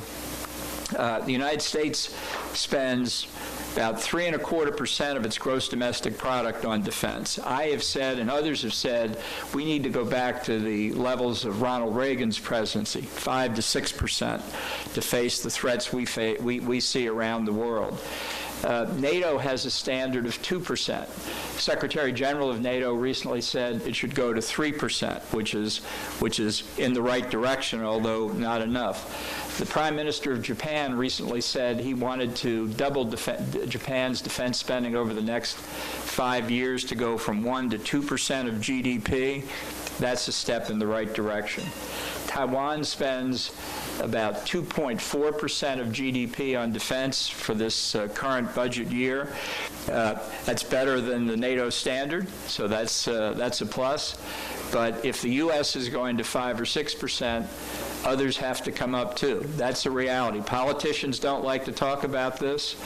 The United States spends about 3.25% of its gross domestic product on defense. I have said, and others have said, we need to go back to the levels of Ronald Reagan's presidency, 5 to 6%, to face the threats we see around the world. NATO has a standard of 2%. Secretary General of NATO recently said it should go to 3%, which is in the right direction, although not enough. The Prime Minister of Japan recently said he wanted to double Japan's defense spending over the next 5 years to go from 1 to 2% of GDP. That's a step in the right direction. Taiwan spends about 2.4% of GDP on defense for this current budget year. That's better than the NATO standard, so that's a plus. But if the U.S. is going to 5 or 6%, others have to come up too. That's a reality. Politicians don't like to talk about this,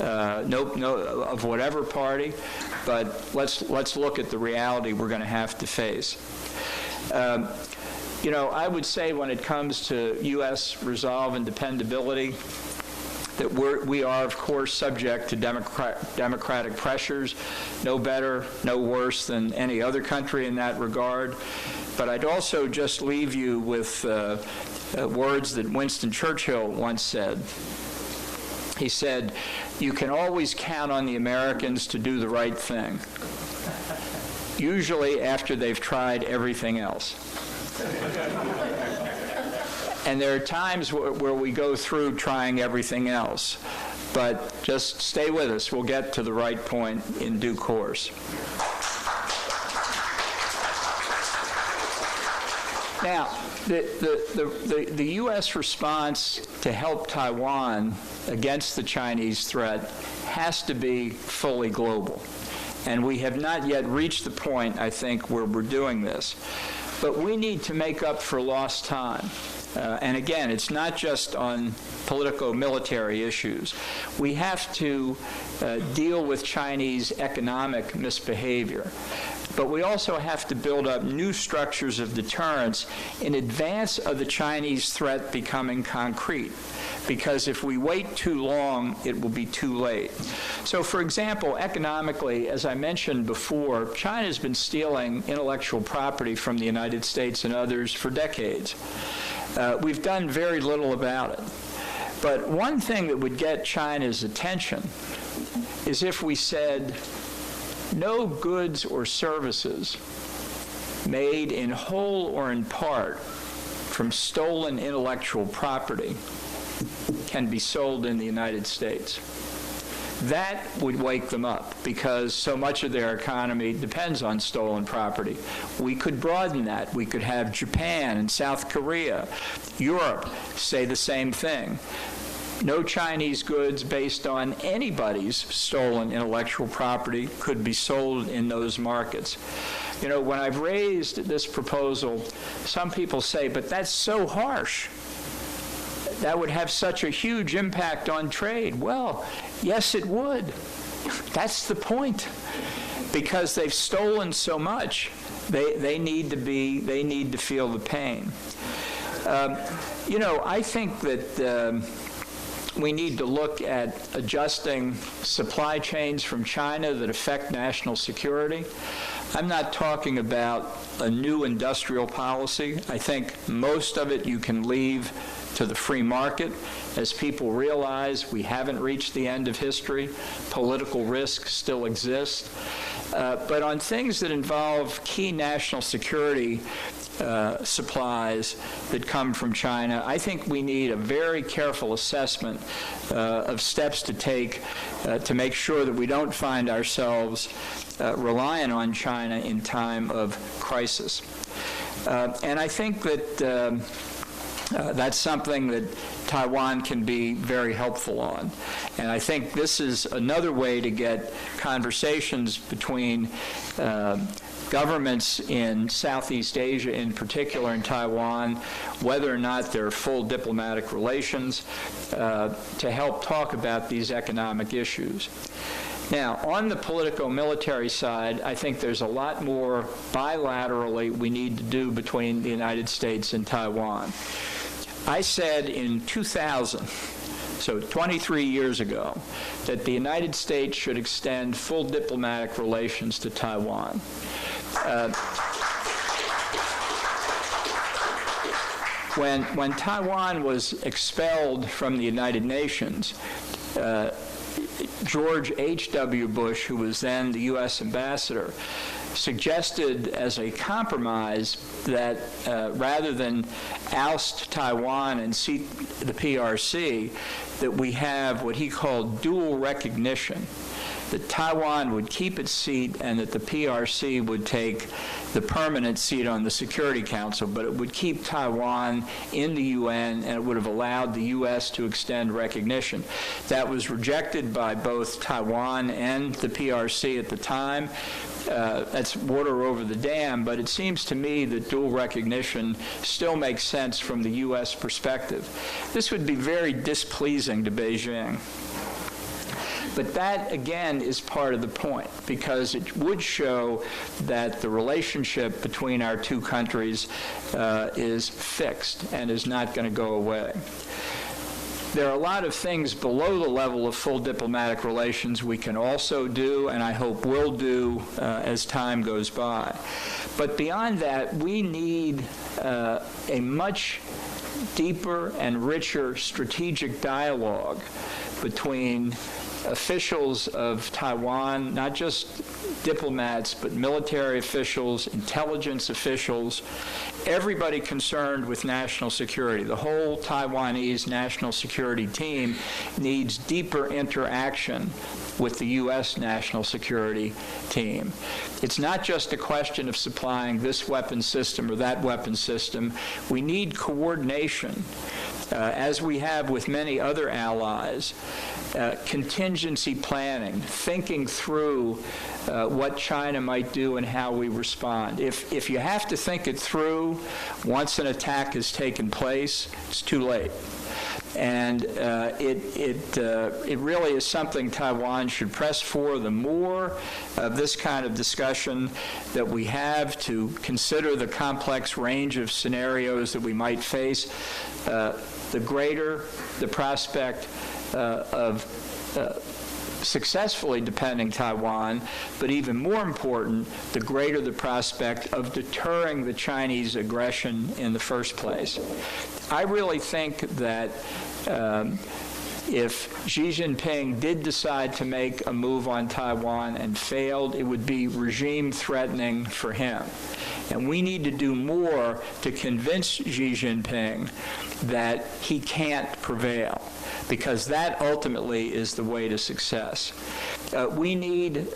of whatever party, but let's look at the reality we're going to have to face. I would say when it comes to U.S. resolve and dependability, that we are, of course, subject to democratic pressures, no better, no worse than any other country in that regard. But I'd also just leave you with words that Winston Churchill once said. He said, "You can always count on the Americans to do the right thing, usually after they've tried everything else." And there are times where we go through trying everything else. But just stay with us. We'll get to the right point in due course. Now, the U.S. response to help Taiwan against the Chinese threat has to be fully global. And we have not yet reached the point, I think, where we're doing this. But we need to make up for lost time. And again, it's not just on politico-military issues. We have to deal with Chinese economic misbehavior. But we also have to build up new structures of deterrence in advance of the Chinese threat becoming concrete. Because if we wait too long, it will be too late. So, for example, economically, as I mentioned before, China's been stealing intellectual property from the United States and others for decades. We've done very little about it. But one thing that would get China's attention is if we said no goods or services made in whole or in part from stolen intellectual property can be sold in the United States. That would wake them up because so much of their economy depends on stolen property. We could broaden that. We could have Japan and South Korea, Europe say the same thing. No Chinese goods based on anybody's stolen intellectual property could be sold in those markets. You know, when I've raised this proposal, some people say, but that's so harsh. That would have such a huge impact on trade. Well, yes, it would. That's the point. Because they've stolen so much, they need to feel the pain. You know, I think that we need to look at adjusting supply chains from China that affect national security. I'm not talking about a new industrial policy. I think most of it you can leave to the free market as people realize we haven't reached the end of history. Political risk still exists. But on things that involve key national security supplies that come from China, I think we need a very careful assessment of steps to take to make sure that we don't find ourselves reliant on China in time of crisis. And I think that that's something that Taiwan can be very helpful on. And I think this is another way to get conversations between governments in Southeast Asia, in particular in Taiwan, whether or not there are full diplomatic relations, to help talk about these economic issues. Now, on the politico-military side, I think there's a lot more bilaterally we need to do between the United States and Taiwan. I said in 2000, so 23 years ago, that the United States should extend full diplomatic relations to Taiwan. When Taiwan was expelled from the United Nations, George H.W. Bush, who was then the U.S. ambassador, suggested as a compromise that rather than oust Taiwan and seat the PRC, that we have what he called dual recognition, that Taiwan would keep its seat and that the PRC would take the permanent seat on the Security Council, but it would keep Taiwan in the UN and it would have allowed the U.S. to extend recognition. That was rejected by both Taiwan and the PRC at the time. That's water over the dam, but it seems to me that dual recognition still makes sense from the U.S. perspective. This would be very displeasing to Beijing. But that, again, is part of the point, because it would show that the relationship between our two countries is fixed and is not going to go away. There are a lot of things below the level of full diplomatic relations we can also do, and I hope will do as time goes by. But beyond that, we need a much deeper and richer strategic dialogue between officials of Taiwan, not just diplomats, but military officials, intelligence officials, everybody concerned with national security. The whole Taiwanese national security team needs deeper interaction with the U.S. national security team. It's not just a question of supplying this weapon system or that weapon system. We need coordination, as we have with many other allies. Contingency planning, thinking through what China might do and how we respond. If you have to think it through once an attack has taken place, it's too late. And it really is something Taiwan should press for. The more of this kind of discussion that we have to consider the complex range of scenarios that we might face, the greater the prospect of successfully defending Taiwan, but even more important, the greater the prospect of deterring the Chinese aggression in the first place. I really think that if Xi Jinping did decide to make a move on Taiwan and failed, it would be regime threatening for him. And we need to do more to convince Xi Jinping that he can't prevail, because that ultimately is the way to success. We need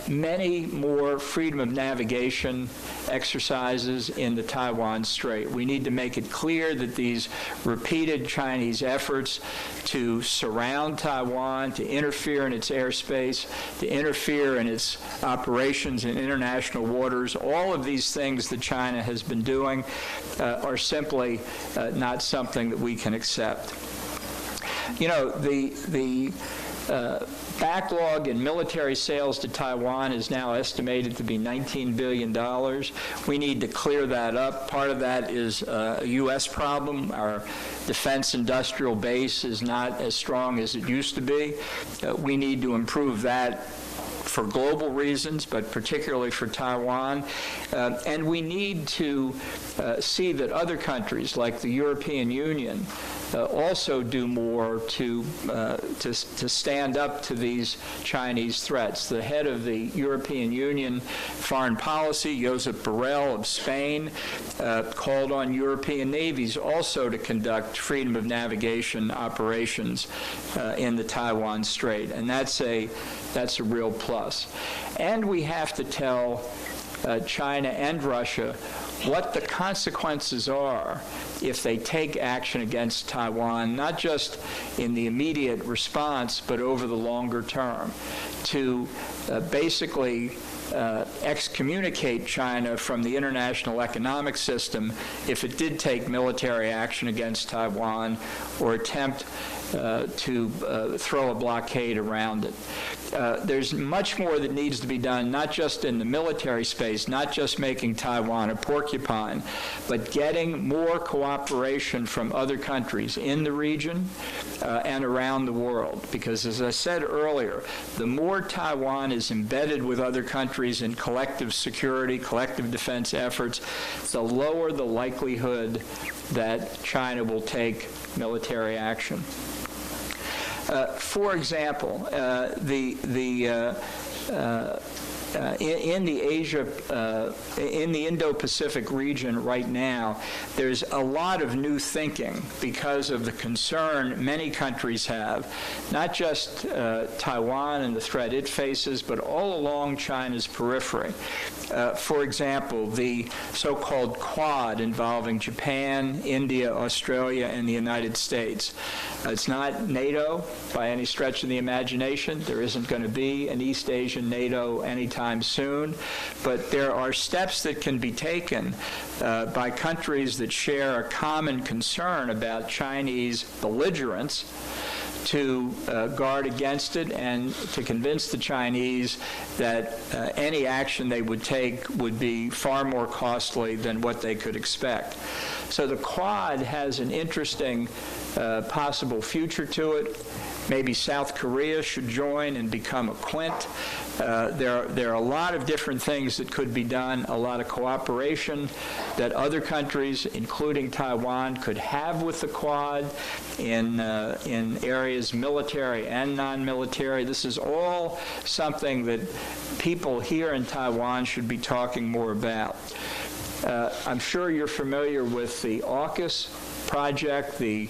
many more freedom of navigation exercises in the Taiwan Strait. We need to make it clear that these repeated Chinese efforts to surround Taiwan, to interfere in its airspace, to interfere in its operations in international waters, all of these things that China has been doing are simply not something that we can accept. You know, the backlog in military sales to Taiwan is now estimated to be $19 billion. We need to clear that up. Part of that is a U.S. problem. Our defense industrial base is not as strong as it used to be. We need to improve that for global reasons, but particularly for Taiwan. And we need to see that other countries like the European Union also do more to stand up to these Chinese threats. The head of the European Union Foreign Policy, Josep Borrell of Spain, called on European navies also to conduct freedom of navigation operations in the Taiwan Strait, and that's a real plus. And we have to tell China and Russia what the consequences are if they take action against Taiwan, not just in the immediate response, but over the longer term, to basically excommunicate China from the international economic system if it did take military action against Taiwan or attempt to throw a blockade around it. There's much more that needs to be done, not just in the military space, not just making Taiwan a porcupine, but getting more cooperation from other countries in the region and around the world. Because as I said earlier, the more Taiwan is embedded with other countries in collective security, collective defense efforts, the lower the likelihood that China will take military action. For example, in the Indo-Pacific region right now, there's a lot of new thinking because of the concern many countries have, not just Taiwan and the threat it faces, but all along China's periphery. For example, the so-called Quad involving Japan, India, Australia, and the United States. It's not NATO by any stretch of the imagination. There isn't going to be an East Asian NATO anytime soon, but there are steps that can be taken by countries that share a common concern about Chinese belligerence to guard against it and to convince the Chinese that any action they would take would be far more costly than what they could expect. So the Quad has an interesting possible future to it. Maybe South Korea should join and become a Quint. There are a lot of different things that could be done, a lot of cooperation that other countries, including Taiwan, could have with the Quad in areas military and non-military. This is all something that people here in Taiwan should be talking more about. I'm sure you're familiar with the AUKUS project, the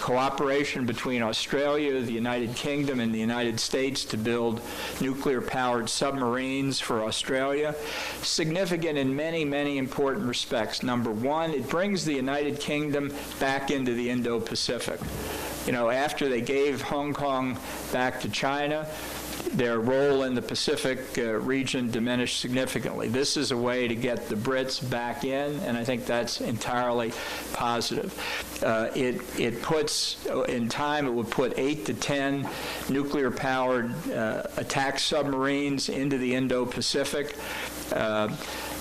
cooperation between Australia, the United Kingdom, and the United States to build nuclear-powered submarines for Australia. Significant in many, many important respects. Number one, it brings the United Kingdom back into the Indo-Pacific. You know, after they gave Hong Kong back to China, their role in the Pacific region diminished significantly. This is a way to get the Brits back in, and I think that's entirely positive. It puts, in time, it would put 8 to 10 nuclear-powered attack submarines into the Indo-Pacific.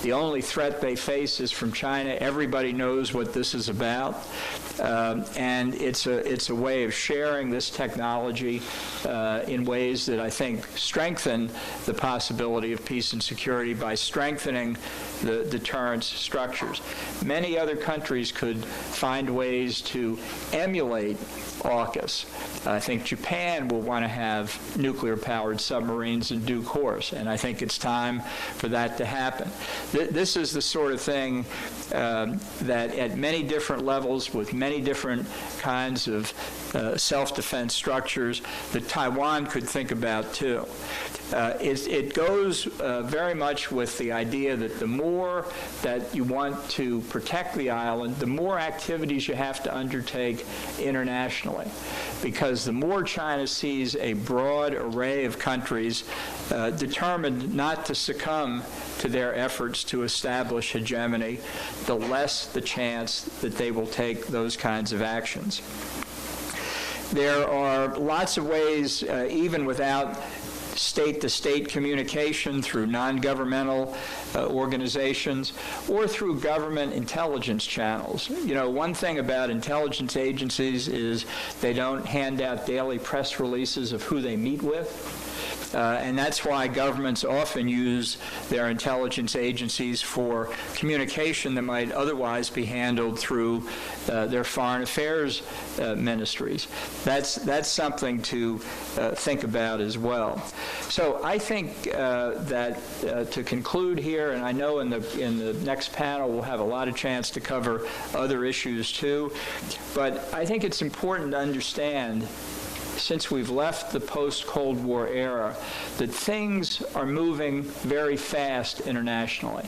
The only threat they face is from China. Everybody knows what this is about. And it's a way of sharing this technology in ways that I think strengthen the possibility of peace and security by strengthening the deterrence structures. Many other countries could find ways to emulate AUKUS. I think Japan will want to have nuclear-powered submarines in due course, and I think it's time for that to happen. This is the sort of thing that at many different levels with many different kinds of self-defense structures that Taiwan could think about too. It goes very much with the idea that the more that you want to protect the island, the more activities you have to undertake internationally. Because the more China sees a broad array of countries determined not to succumb to their efforts to establish hegemony, the less the chance that they will take those kinds of actions. There are lots of ways, even without state-to-state communication through non-governmental organizations or through government intelligence channels. You know, one thing about intelligence agencies is they don't hand out daily press releases of who they meet with. And that's why governments often use their intelligence agencies for communication that might otherwise be handled through their foreign affairs ministries. That's something to think about as well. So I think that to conclude here, and I know in the next panel we'll have a lot of chance to cover other issues too, but I think it's important to understand, since we've left the post-Cold War era, that things are moving very fast internationally.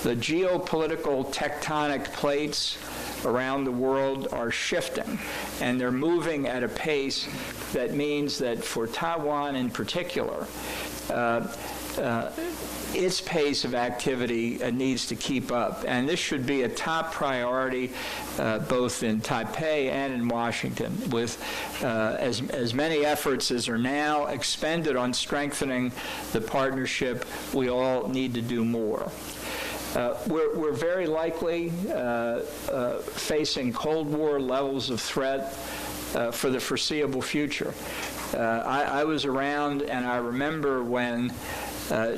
The geopolitical tectonic plates around the world are shifting, and they're moving at a pace that means that for Taiwan in particular, its pace of activity needs to keep up. And this should be a top priority both in Taipei and in Washington, with as many efforts as are now expended on strengthening the partnership. We all need to do more. We're very likely facing Cold War levels of threat for the foreseeable future. I was around, and I remember when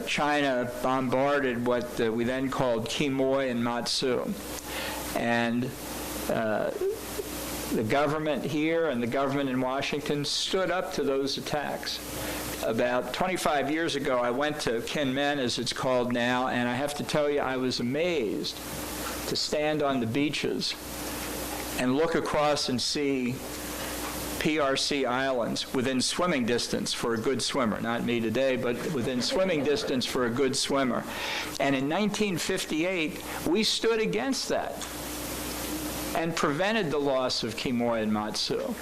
China bombarded what we then called Quemoy and Matsu. And the government here and the government in Washington stood up to those attacks. About 25 years ago, I went to Kinmen, as it's called now, and I have to tell you, I was amazed to stand on the beaches and look across and see PRC islands within swimming distance for a good swimmer. Not me today, but within swimming distance for a good swimmer. And in 1958, we stood against that and prevented the loss of Quemoy and Matsu.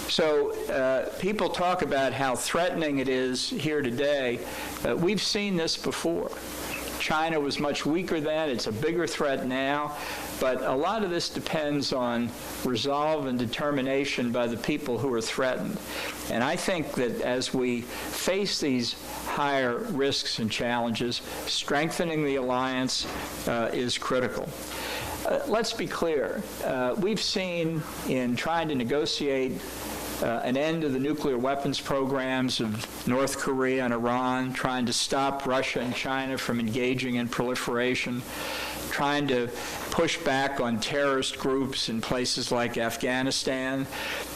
So people talk about how threatening it is here today. We've seen this before. China was much weaker then. It's a bigger threat now. But a lot of this depends on resolve and determination by the people who are threatened. And I think that as we face these higher risks and challenges, strengthening the alliance is critical. Let's be clear. We've seen in trying to negotiate an end to the nuclear weapons programs of North Korea and Iran, trying to stop Russia and China from engaging in proliferation, trying to push back on terrorist groups in places like Afghanistan.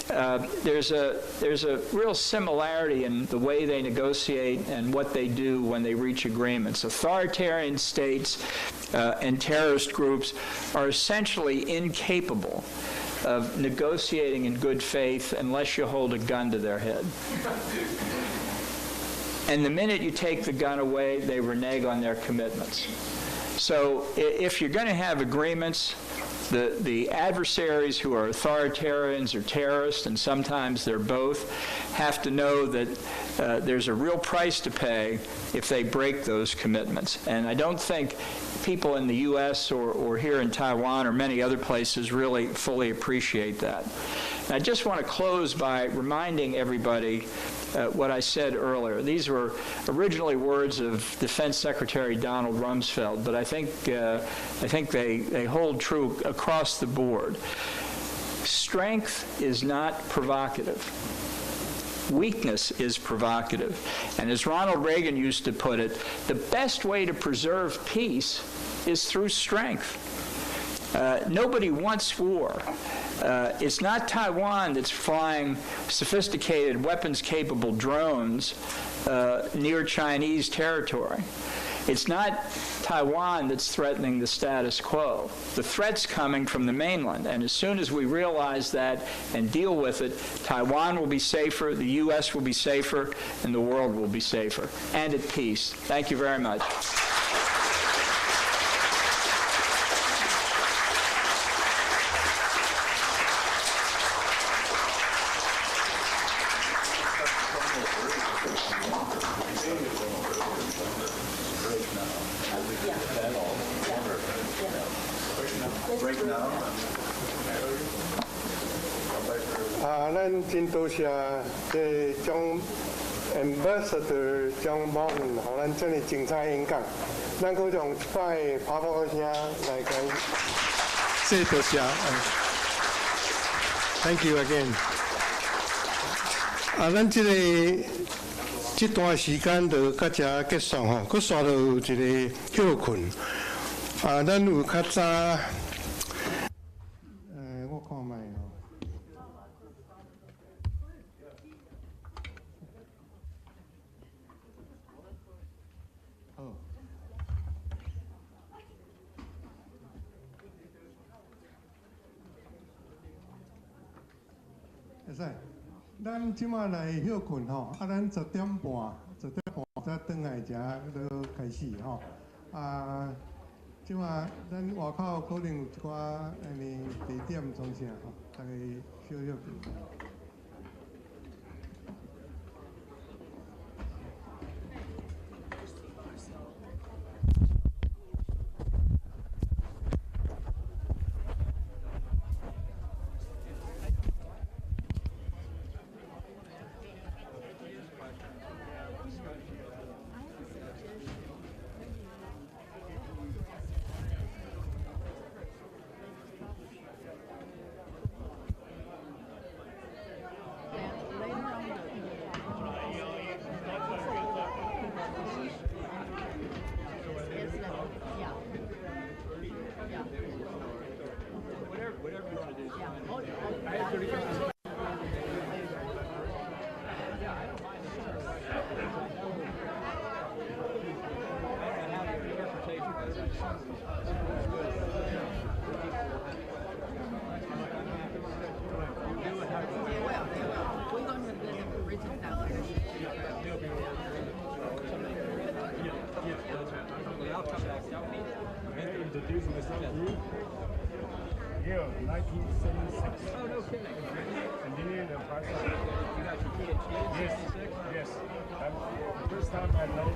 There's a real similarity in the way they negotiate and what they do when they reach agreements. Authoritarian states and terrorist groups are essentially incapable of negotiating in good faith unless you hold a gun to their head. And the minute you take the gun away, they renege on their commitments. So if you're going to have agreements, the adversaries who are authoritarians or terrorists, and sometimes they're both, have to know that there's a real price to pay if they break those commitments. And I don't think people in the U.S. or here in Taiwan or many other places really fully appreciate that. And I just want to close by reminding everybody what I said earlier. These were originally words of Defense Secretary Donald Rumsfeld, but I think they hold true across the board. Strength is not provocative. Weakness is provocative. And as Ronald Reagan used to put it, the best way to preserve peace is through strength. Nobody wants war. It's not Taiwan that's flying sophisticated weapons-capable drones near Chinese territory. It's not Taiwan that's threatening the status quo. The threat's coming from the mainland, and as soon as we realize that and deal with it, Taiwan will be safer, the U.S. will be safer, and the world will be safer, and at peace. Thank you very much.咱真多谢这种 ambassador 种某人，互咱这么精彩演讲。咱各种一摆拍鼓声来讲。谢多谢，Thank you again。咱这段时间就到这结束吼，佫刷到有一个休困。咱有较早，我看卖吼。会使，咱即马来休困吼，咱10点半再转来食，就开始吼。即马咱外口可能有一寡地点创啥吼，大家休息。Introducing the South Group. Yeah, 1976. Oh, no kidding. Continuing the process. You got your PhD in 76? Yes. The first time I led